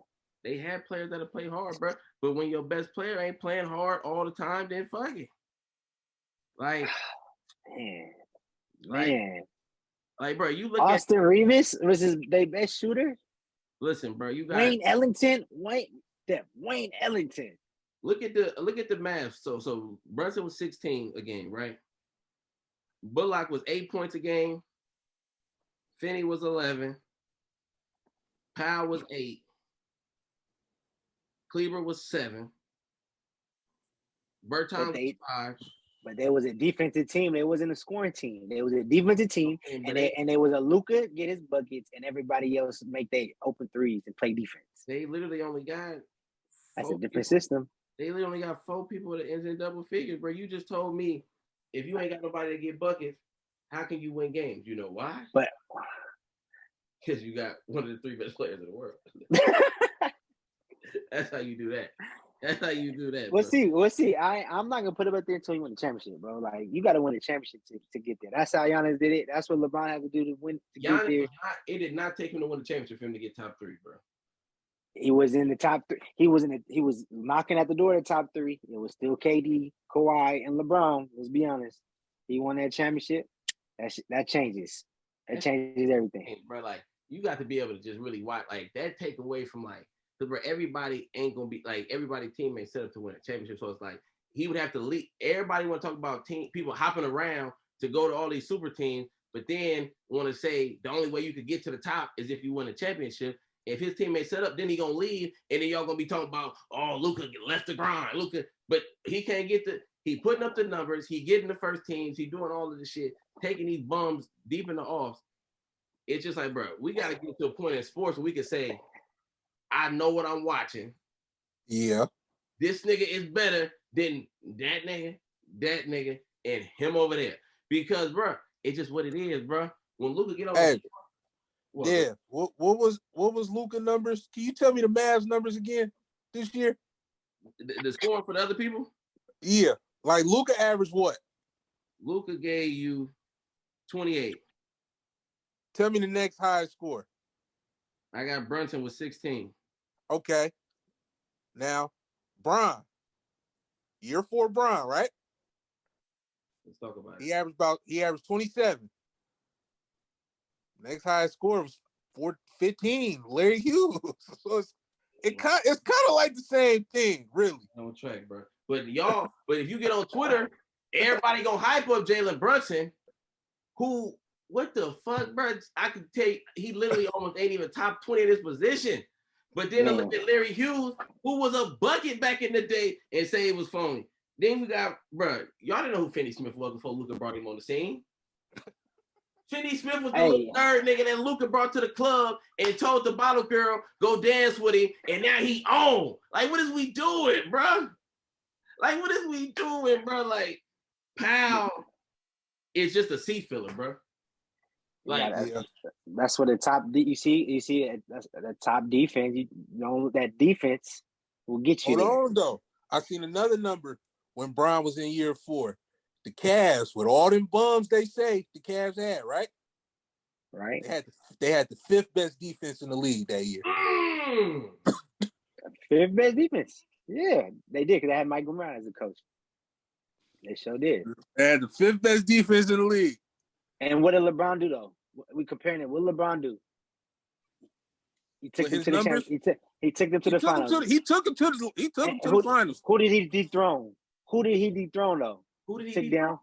They had players that'll play hard, bro. But when your best player ain't playing hard all the time, then fuck it. Like, man. Like, bro, you look Austin Reeves was their best shooter. Listen, bro, you got Wayne Ellington. Wayne Ellington. Look at the math. So Brunson was 16 a game, right? Bullock was 8 points a game. Finney was 11. Powell was 8. Kleber was 7. Berton was 5. But there was a defensive team. They wasn't a scoring team. There was a defensive team, and there was a Luka get his buckets, and everybody else make their open threes and play defense. They literally only got. That's a different system. They literally only got 4 people that ends in double figures, bro. You just told me if you ain't got nobody to get buckets, how can you win games? You know why? But because you got one of the 3 best players in the world. That's how you do that. That's how you do that. We'll see. I'm not gonna put it up there until you win the championship, bro. Like you got to win the championship to get there. That's how Giannis did it. That's what LeBron had to do to win. Get there. It did not take him to win the championship for him to get top 3, bro. He was in the top 3. He was knocking at the door of the top 3. It was still KD, Kawhi, and LeBron. Let's be honest. He won that championship. That changes. That changes everything, bro. Like you got to be able to just really watch. Like that take away from like. Because everybody ain't gonna be like everybody team ain't set up to win a championship. So it's like he would have to lead. Everybody want to talk about people hopping around to go to all these super teams, but then want to say the only way you could get to the top is if you win a championship. If his team ain't set up, then he gonna leave, and then y'all gonna be talking about Luka left the grind, Luka, but he can't get he putting up the numbers, he getting the first teams, he doing all of the shit, taking these bums deep in the offs. It's just like, bro, we gotta get to a point in sports where we can say, I know what I'm watching. Yeah. This nigga is better than that nigga, and him over there. Because, bro, it's just what it is, bro. When Luka get over what was Luka numbers? Can you tell me the Mavs numbers again this year? The scoring for the other people? Yeah. Like Luka averaged what? Luka gave you 28. Tell me the next highest score. I got Brunson with 16. Okay. Now, Bron. Year 4 Bron, right? Let's talk about it. He averaged 27. Next highest score was 15. Larry Hughes. So it's kind of like the same thing, really. On track, bro. But if you get on Twitter, everybody gonna hype up Jalen Brunson, who. What the fuck, bro? I could tell you, he literally almost ain't even top 20 in his position. But then I look at Larry Hughes, who was a bucket back in the day, and say it was phony. Then we got, bro, y'all didn't know who Finney Smith was before Luka brought him on the scene. Finney Smith was the little third nigga that Luka brought to the club and told the bottle girl, go dance with him, and now he on. Like, what is we doing, bro? Like, what is we doing, bro? Like, Powell is just a seat filler, bro. Like that's what the top. You see that's the top defense. You know that defense will get you. Hold on though. I seen another number when Bron was in year 4. The Cavs with all them bums they say the Cavs had, right? Right. They had the 5th best defense in the league that year. 5th best defense. Yeah, they did because they had Mike Brown as a coach. They sure did. They had the 5th best defense in the league. And what did LeBron do though? We comparing it. What did LeBron do? He took them to the champ. He took them to the finals. He took them to the finals. Who did he dethrone? Who did he dethrone though? Who did he take down?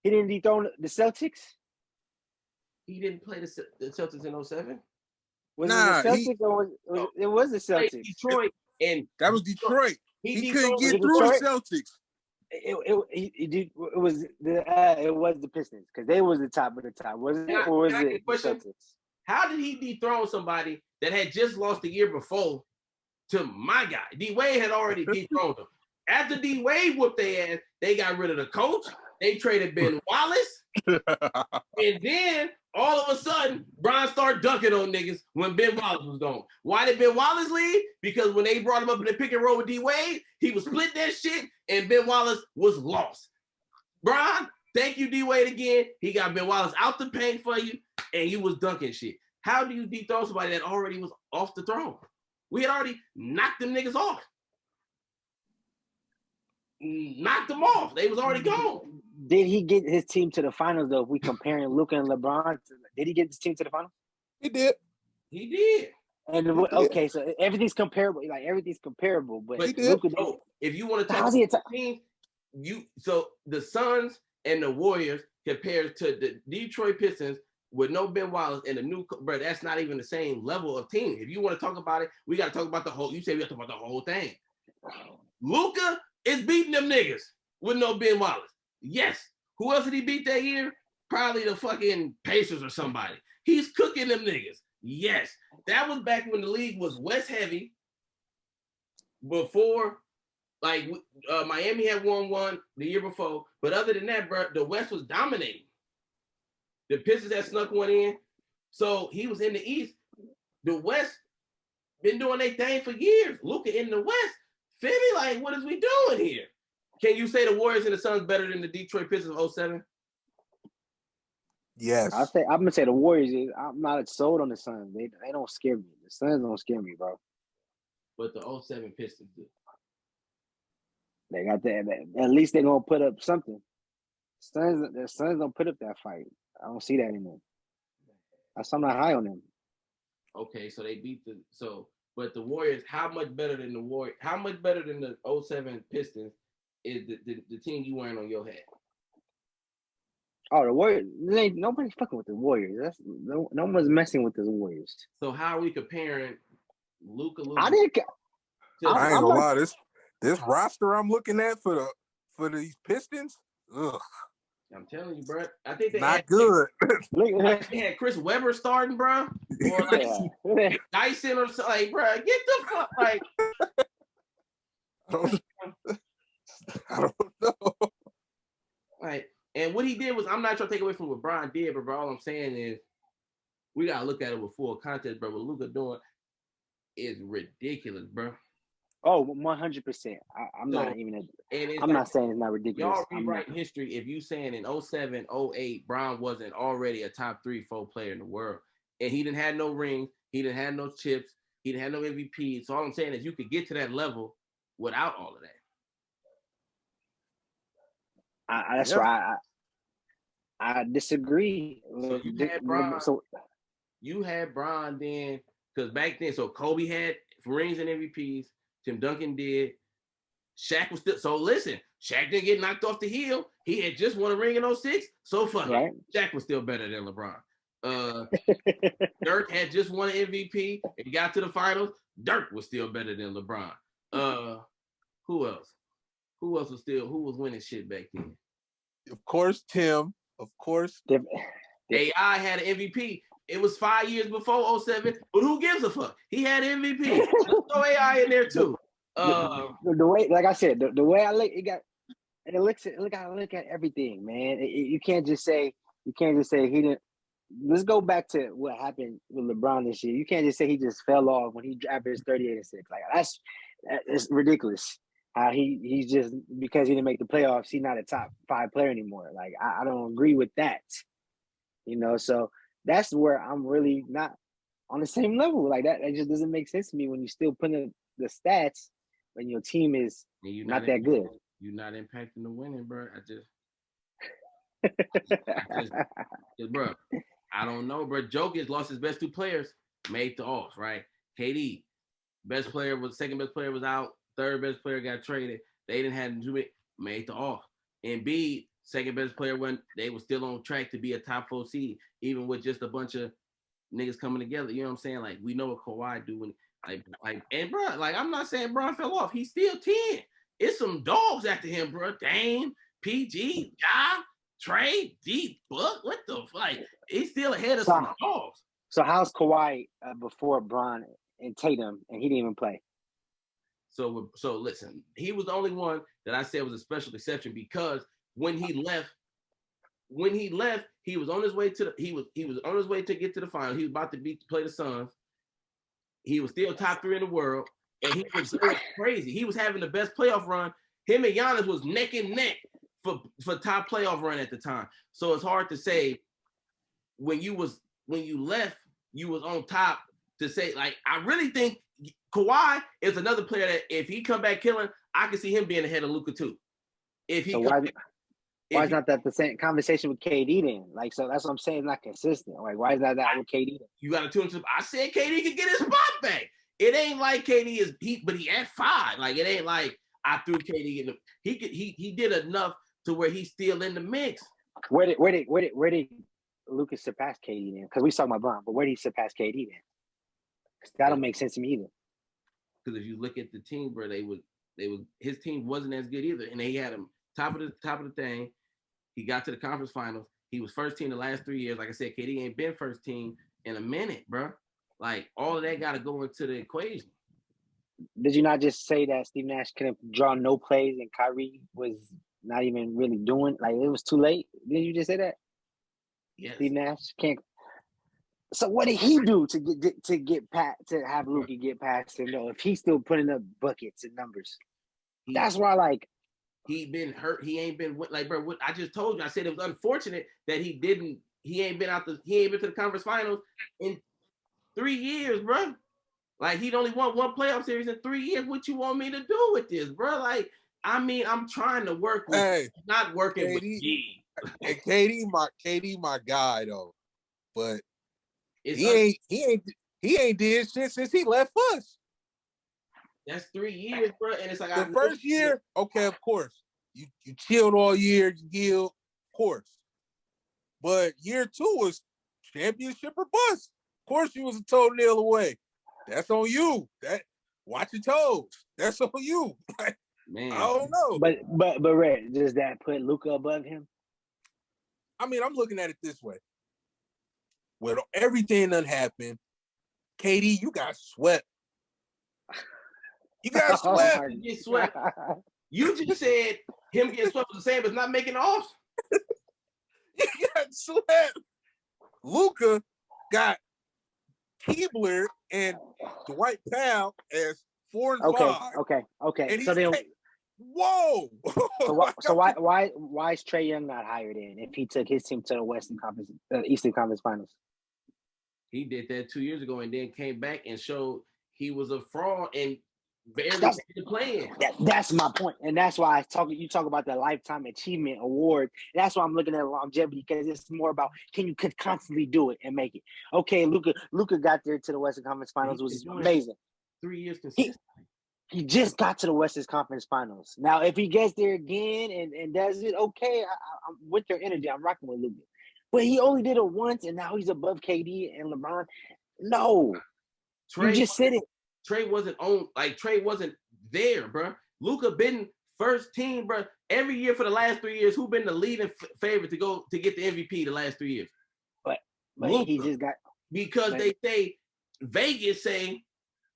He didn't dethrone the Celtics. He didn't play the Celtics in 07? Was it the Celtics or it was the Celtics? Detroit, and that was Detroit. He couldn't get through Detroit? the Celtics. It was the Pistons because they was the top of the top, wasn't it? Or was it the Celtics? How did he dethrone somebody that had just lost the year before to my guy? D Wade had already dethroned him. After D Wade whooped their ass, they got rid of the coach. They traded Ben Wallace, and then all of a sudden, Bron started dunking on niggas when Ben Wallace was gone. Why did Ben Wallace leave? Because when they brought him up in the pick and roll with D Wade, he was split that shit, and Ben Wallace was lost. Bron, thank you, D Wade again. He got Ben Wallace out the paint for you, and you was dunking shit. How do you dethrone somebody that already was off the throne? We had already knocked them niggas off. Knocked them off. They was already gone. Did he get his team to the finals though? If we comparing Luka and LeBron, did he get his team to the finals? He did. He did. And okay, so everything's comparable. Like everything's comparable, but Luka did. If you want to talk about teams, so the Suns and the Warriors compared to the Detroit Pistons with no Ben Wallace and the new, bro, that's not even the same level of team. If you want to talk about it, we got to talk about the whole. You say we got to talk about the whole thing. Luka is beating them niggas with no Ben Wallace. Yes. Who else did he beat that year? Probably the fucking Pacers or somebody. He's cooking them niggas. Yes. That was back when the league was West heavy. Before, like, Miami had won the year before. But other than that, bro, the West was dominating. The Pistons had snuck one in. So he was in the East. The West been doing their thing for years. Luka in the West. Feel me? Like, what is we doing here? Can you say the Warriors and the Suns better than the Detroit Pistons of 07? Yes. I'm gonna say the Warriors. I'm not sold on the Suns. They don't scare me. The Suns don't scare me, bro. But the 07 Pistons do. They got that. At least they're gonna put up something. The Suns don't put up that fight. I don't see that anymore. I'm not high on them. Okay, so they beat but the Warriors, how much better than the Warriors? How much better than the 07 Pistons is the team you wearing on your hat? Oh, the Warriors. Ain't nobody fucking with the Warriors. No one's messing with the Warriors. So how are we comparing Luka? I ain't gonna lie. This roster I'm looking at for these Pistons, ugh. I'm telling you, bro. I think they not good. They had Chris Webber starting, bro, or like Dyson or something. Like, bro, get the fuck like. I don't know. Like, and what he did was, I'm not trying to take away from what Brian did, but bro, all I'm saying is, we gotta look at it with full context, bro. What Luka doing is ridiculous, bro. Oh, 100%. I'm not even. I'm not saying it's not ridiculous. Y'all rewriting history if you saying in 07, 08, Bron wasn't already a top 3-4 player in the world, and he didn't have no rings, he didn't have no chips, he didn't have no MVP. So all I'm saying is you could get to that level without all of that. That's why I disagree. So you had Bron then, because back then, so Kobe had rings and MVPs. Tim Duncan did. Shaq was still. So listen, Shaq didn't get knocked off the heel. He had just won a ring in 06. So fuck it. Shaq was still better than LeBron. Dirk had just won an MVP and got to the finals. Dirk was still better than LeBron. Who else? Who was winning shit back then? Of course, Tim. Of course. AI had an MVP. It was 5 years before 07, but who gives a fuck? He had MVP. Let's throw AI in there too. The way, like I said, the way I look, look at everything, man. You can't just say he didn't. Let's go back to what happened with LeBron this year. You can't just say he just fell off when he averaged 38 and 6. Like that's ridiculous. How he's just because he didn't make the playoffs, he's not a top 5 player anymore. Like I don't agree with that. So that's where I'm really not on the same level. Like that, it just doesn't make sense to me when you still put in the stats when your team is not that good. You're not impacting the winning, bro. Bro, I don't know, bro. Jokic lost his best two players, made the offs, right? KD, second best player was out, third best player got traded. They didn't have to do it, made the off. Embiid, second best player when they were still on track to be a top 4 seed, even with just a bunch of niggas coming together. You know what I'm saying? Like, we know what Kawhi do when and bro, like, I'm not saying Bron fell off. He's still 10. It's some dogs after him, bro. Dame, PG, Ja, Trey, D, Book. What the like? He's still ahead of some dogs. So how's Kawhi before Bron and Tatum, and he didn't even play? So listen, he was the only one that I said was a special exception because when he left, he was on his way to he was on his way to get to the final. He was about to play the Suns. He was still top 3 in the world, and he was going crazy. He was having the best playoff run. Him and Giannis was neck and neck for top playoff run at the time. So it's hard to say when you left, you was on top to say, like, I really think Kawhi is another player that if he come back killing, I can see him being ahead of Luka too. If he so why is not that the same conversation with KD then? Like, so that's what I'm saying, not consistent. Like, why is that with KD then? You got to tune to. I said KD could get his spot back. It ain't like KD is but he at 5. Like, it ain't like I threw KD in the. He did enough to where he's still in the mix. Where did Lucas surpass KD then? Because we talking about Bron, but where did he surpass KD then? That don't make sense to me either. Because if you look at the team, bro, his team wasn't as good either, and they had him top of the thing. He got to the conference finals. He was first team the last 3 years. Like I said, KD ain't been first team in a minute, bro. Like, all of that got to go into the equation. Did you not just say that Steve Nash couldn't draw no plays and Kyrie was not even really doing? Like, it was too late? Didn't you just say that? Yes. Steve Nash can't. So what did he do to get to have Luka get past him though? If he's still putting up buckets and numbers, that's why, like, he been hurt. He ain't been like, bro. What I just told you, I said it was unfortunate that he ain't been to the conference finals in 3 years, bro. Like, he'd only won one playoff series in 3 years. What you want me to do with this, bro? Like, I mean, I'm trying to work with, not working KD, with G. And KD, my guy though, but he ain't did shit since he left us. That's 3 years, bro. And it's like the first year, okay, of course. You chilled all year, you healed, of course. But year 2 was championship or bust. Of course, you was a toenail away. That's on you. Watch your toes. That's on you. Man, I don't know. But Red, does that put Luka above him? I mean, I'm looking at it this way. With everything that happened, KD, you got swept. You got swept. You get swept. You just said him getting swept was the same as not making offs. You got swept. Luka got Keebler and Dwight Powell as 4 and 5. Okay. And so then, whoa. so why is Trae Young not higher then if he took his team to the Eastern Conference Finals? He did that 2 years ago and then came back and showed he was a fraud and barely made the play. That's my point. And that's why you talk about the Lifetime Achievement Award. That's why I'm looking at longevity, because it's more about, can you constantly do it and make it? Okay, Luka got there to the Western Conference Finals, which was amazing. 3 years consistently. He just got to the Western Conference Finals. Now, if he gets there again and does it, okay, I'm with your energy. I'm rocking with Luka. But he only did it once, and now he's above KD and LeBron. No. You just said it. Trey wasn't there, bro. Luka been first team, bro. Every year for the last 3 years, who been the leading favorite to get the MVP the last 3 years? But Luka. He just got, because they say Vegas say,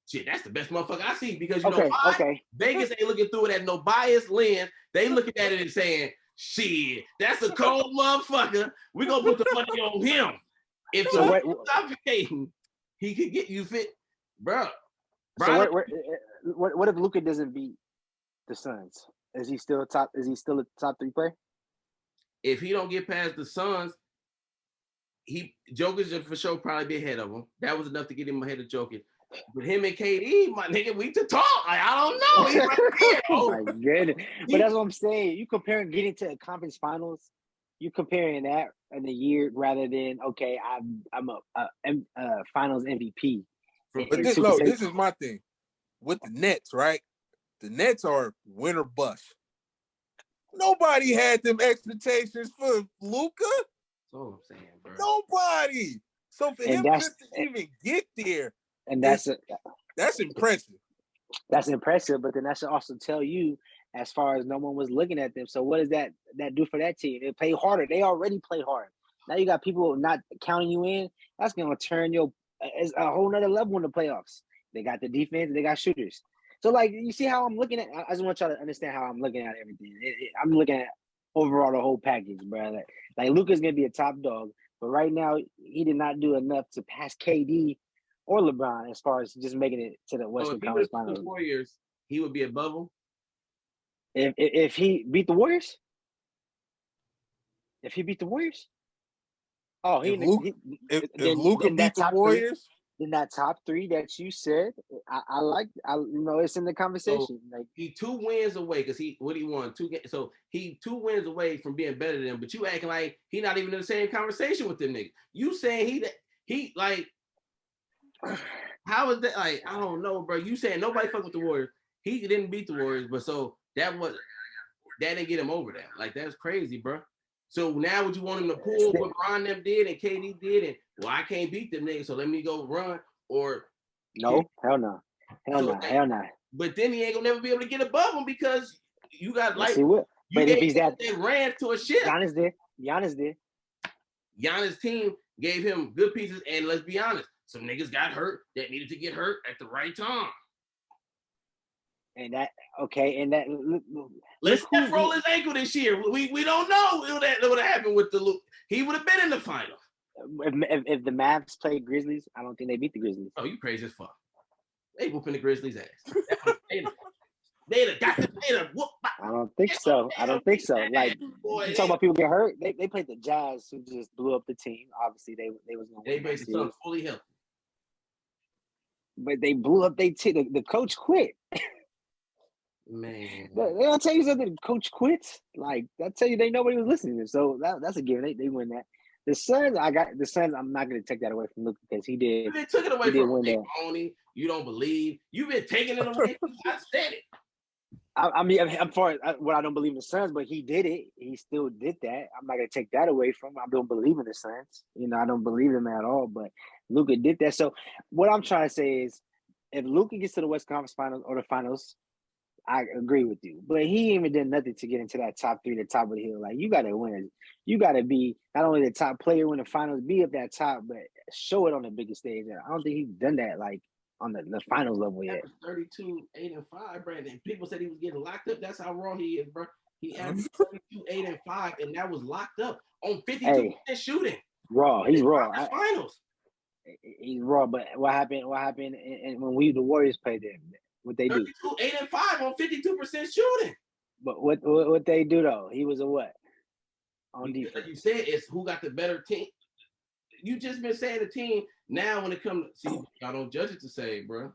shit, that's the best motherfucker I see. Because you know why? Okay. Vegas ain't looking through it at no biased lens. They looking at it and saying, shit, that's a cold motherfucker. We gonna put the money on him. If stop hating, he could get you fit, bro. So what if Luka doesn't beat the Suns? Is he still a top 3 player? If he don't get past the Suns, Jokic for sure probably be ahead of him. That was enough to get him ahead of Jokic. But him and KD, my nigga, we to talk. Like, I don't know. He right there. Oh my goodness. But that's what I'm saying. You comparing getting to a conference finals, you comparing that in a year rather than okay, I'm a finals MVP. But this is my thing with the Nets, right? The Nets are win or bust. Nobody had them expectations for Luka. That's all I'm saying, bro. Nobody. So for him just to even get there, and that's impressive. That's impressive, but then that should also tell you as far as no one was looking at them. So what does that do for that team? They play harder. They already play hard. Now you got people not counting you in. That's going to turn it's a whole nother level in the playoffs. They got the defense. They got shooters. So, like, you see how I'm looking at – I just want y'all to understand how I'm looking at everything. I'm looking at overall the whole package, bro. Like Luka's going to be a top dog, but right now he did not do enough to pass KD or LeBron as far as just making it to the Western Conference Finals. The Warriors, he would be above them? If he beat the Warriors? If he beat the Warriors? Oh, if Luka beat the Warriors? In that top three that you said, I like. It's in the conversation. So he 2 wins away because he won 2 games. So he 2 wins away from being better than them. But you acting like he not even in the same conversation with them niggas. You saying he like how is that? Like I don't know, bro. You saying nobody fuck with the Warriors. He didn't beat the Warriors, but so that didn't get him over that. Like that's crazy, bro. So now would you want him to pull what Bron them did and KD did and I can't beat them niggas, so let me go run or no, hell no. Hell no. But then he ain't gonna never be able to get above him because you got like he will. But if he's that ran to a ship. Giannis did. Giannis' team gave him good pieces, and let's be honest, some niggas got hurt that needed to get hurt at the right time. And that let's Steph roll his ankle this year. We don't know what would have happened with the Luke. He would have been in the final. If the Mavs played Grizzlies, I don't think they beat the Grizzlies. Oh, you crazy as fuck. They whooping the Grizzlies' ass. They'd have got the whoop. I don't think so. Like you talk about people get hurt. They played the Jazz, who just blew up the team. Obviously, they was gonna win. They basically fully healthy. But they blew up their team. The coach quit. Man, they'll tell you something. The coach quits. Like they'll tell you nobody was listening. So that's a given. They win that. The Suns, I'm not going to take that away from Luka because he did. They took it away from him. You don't believe. You've been taking it away. I said it. I mean, I'm far as what I don't believe in the Suns, but he did it. He still did that. I'm not going to take that away from him. I don't believe in the Suns. I don't believe him at all. But Luka did that. So what I'm trying to say is, if Luka gets to the West Conference Finals or the Finals, I agree with you, but he ain't even did nothing to get into that top 3, the top of the hill. Like you got to win. You got to be not only the top player in the finals, be up that top, but show it on the biggest stage. I don't think he's done that like on the finals level yet. 32, 8-5, Brandon. People said he was getting locked up. That's how raw he is, bro. He averaged 32, 8-5, and that was locked up on 52% shooting. Raw. He's raw. Finals. He's raw. But what happened? And when the Warriors played them? What they 32, do? 8-5 on 52% shooting. But what they do though? He was a what? On defense. Like you said, it's who got the better team. You just been saying the team. Now when it comes to y'all don't judge it to say, bro.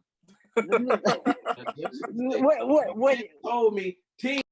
What told me team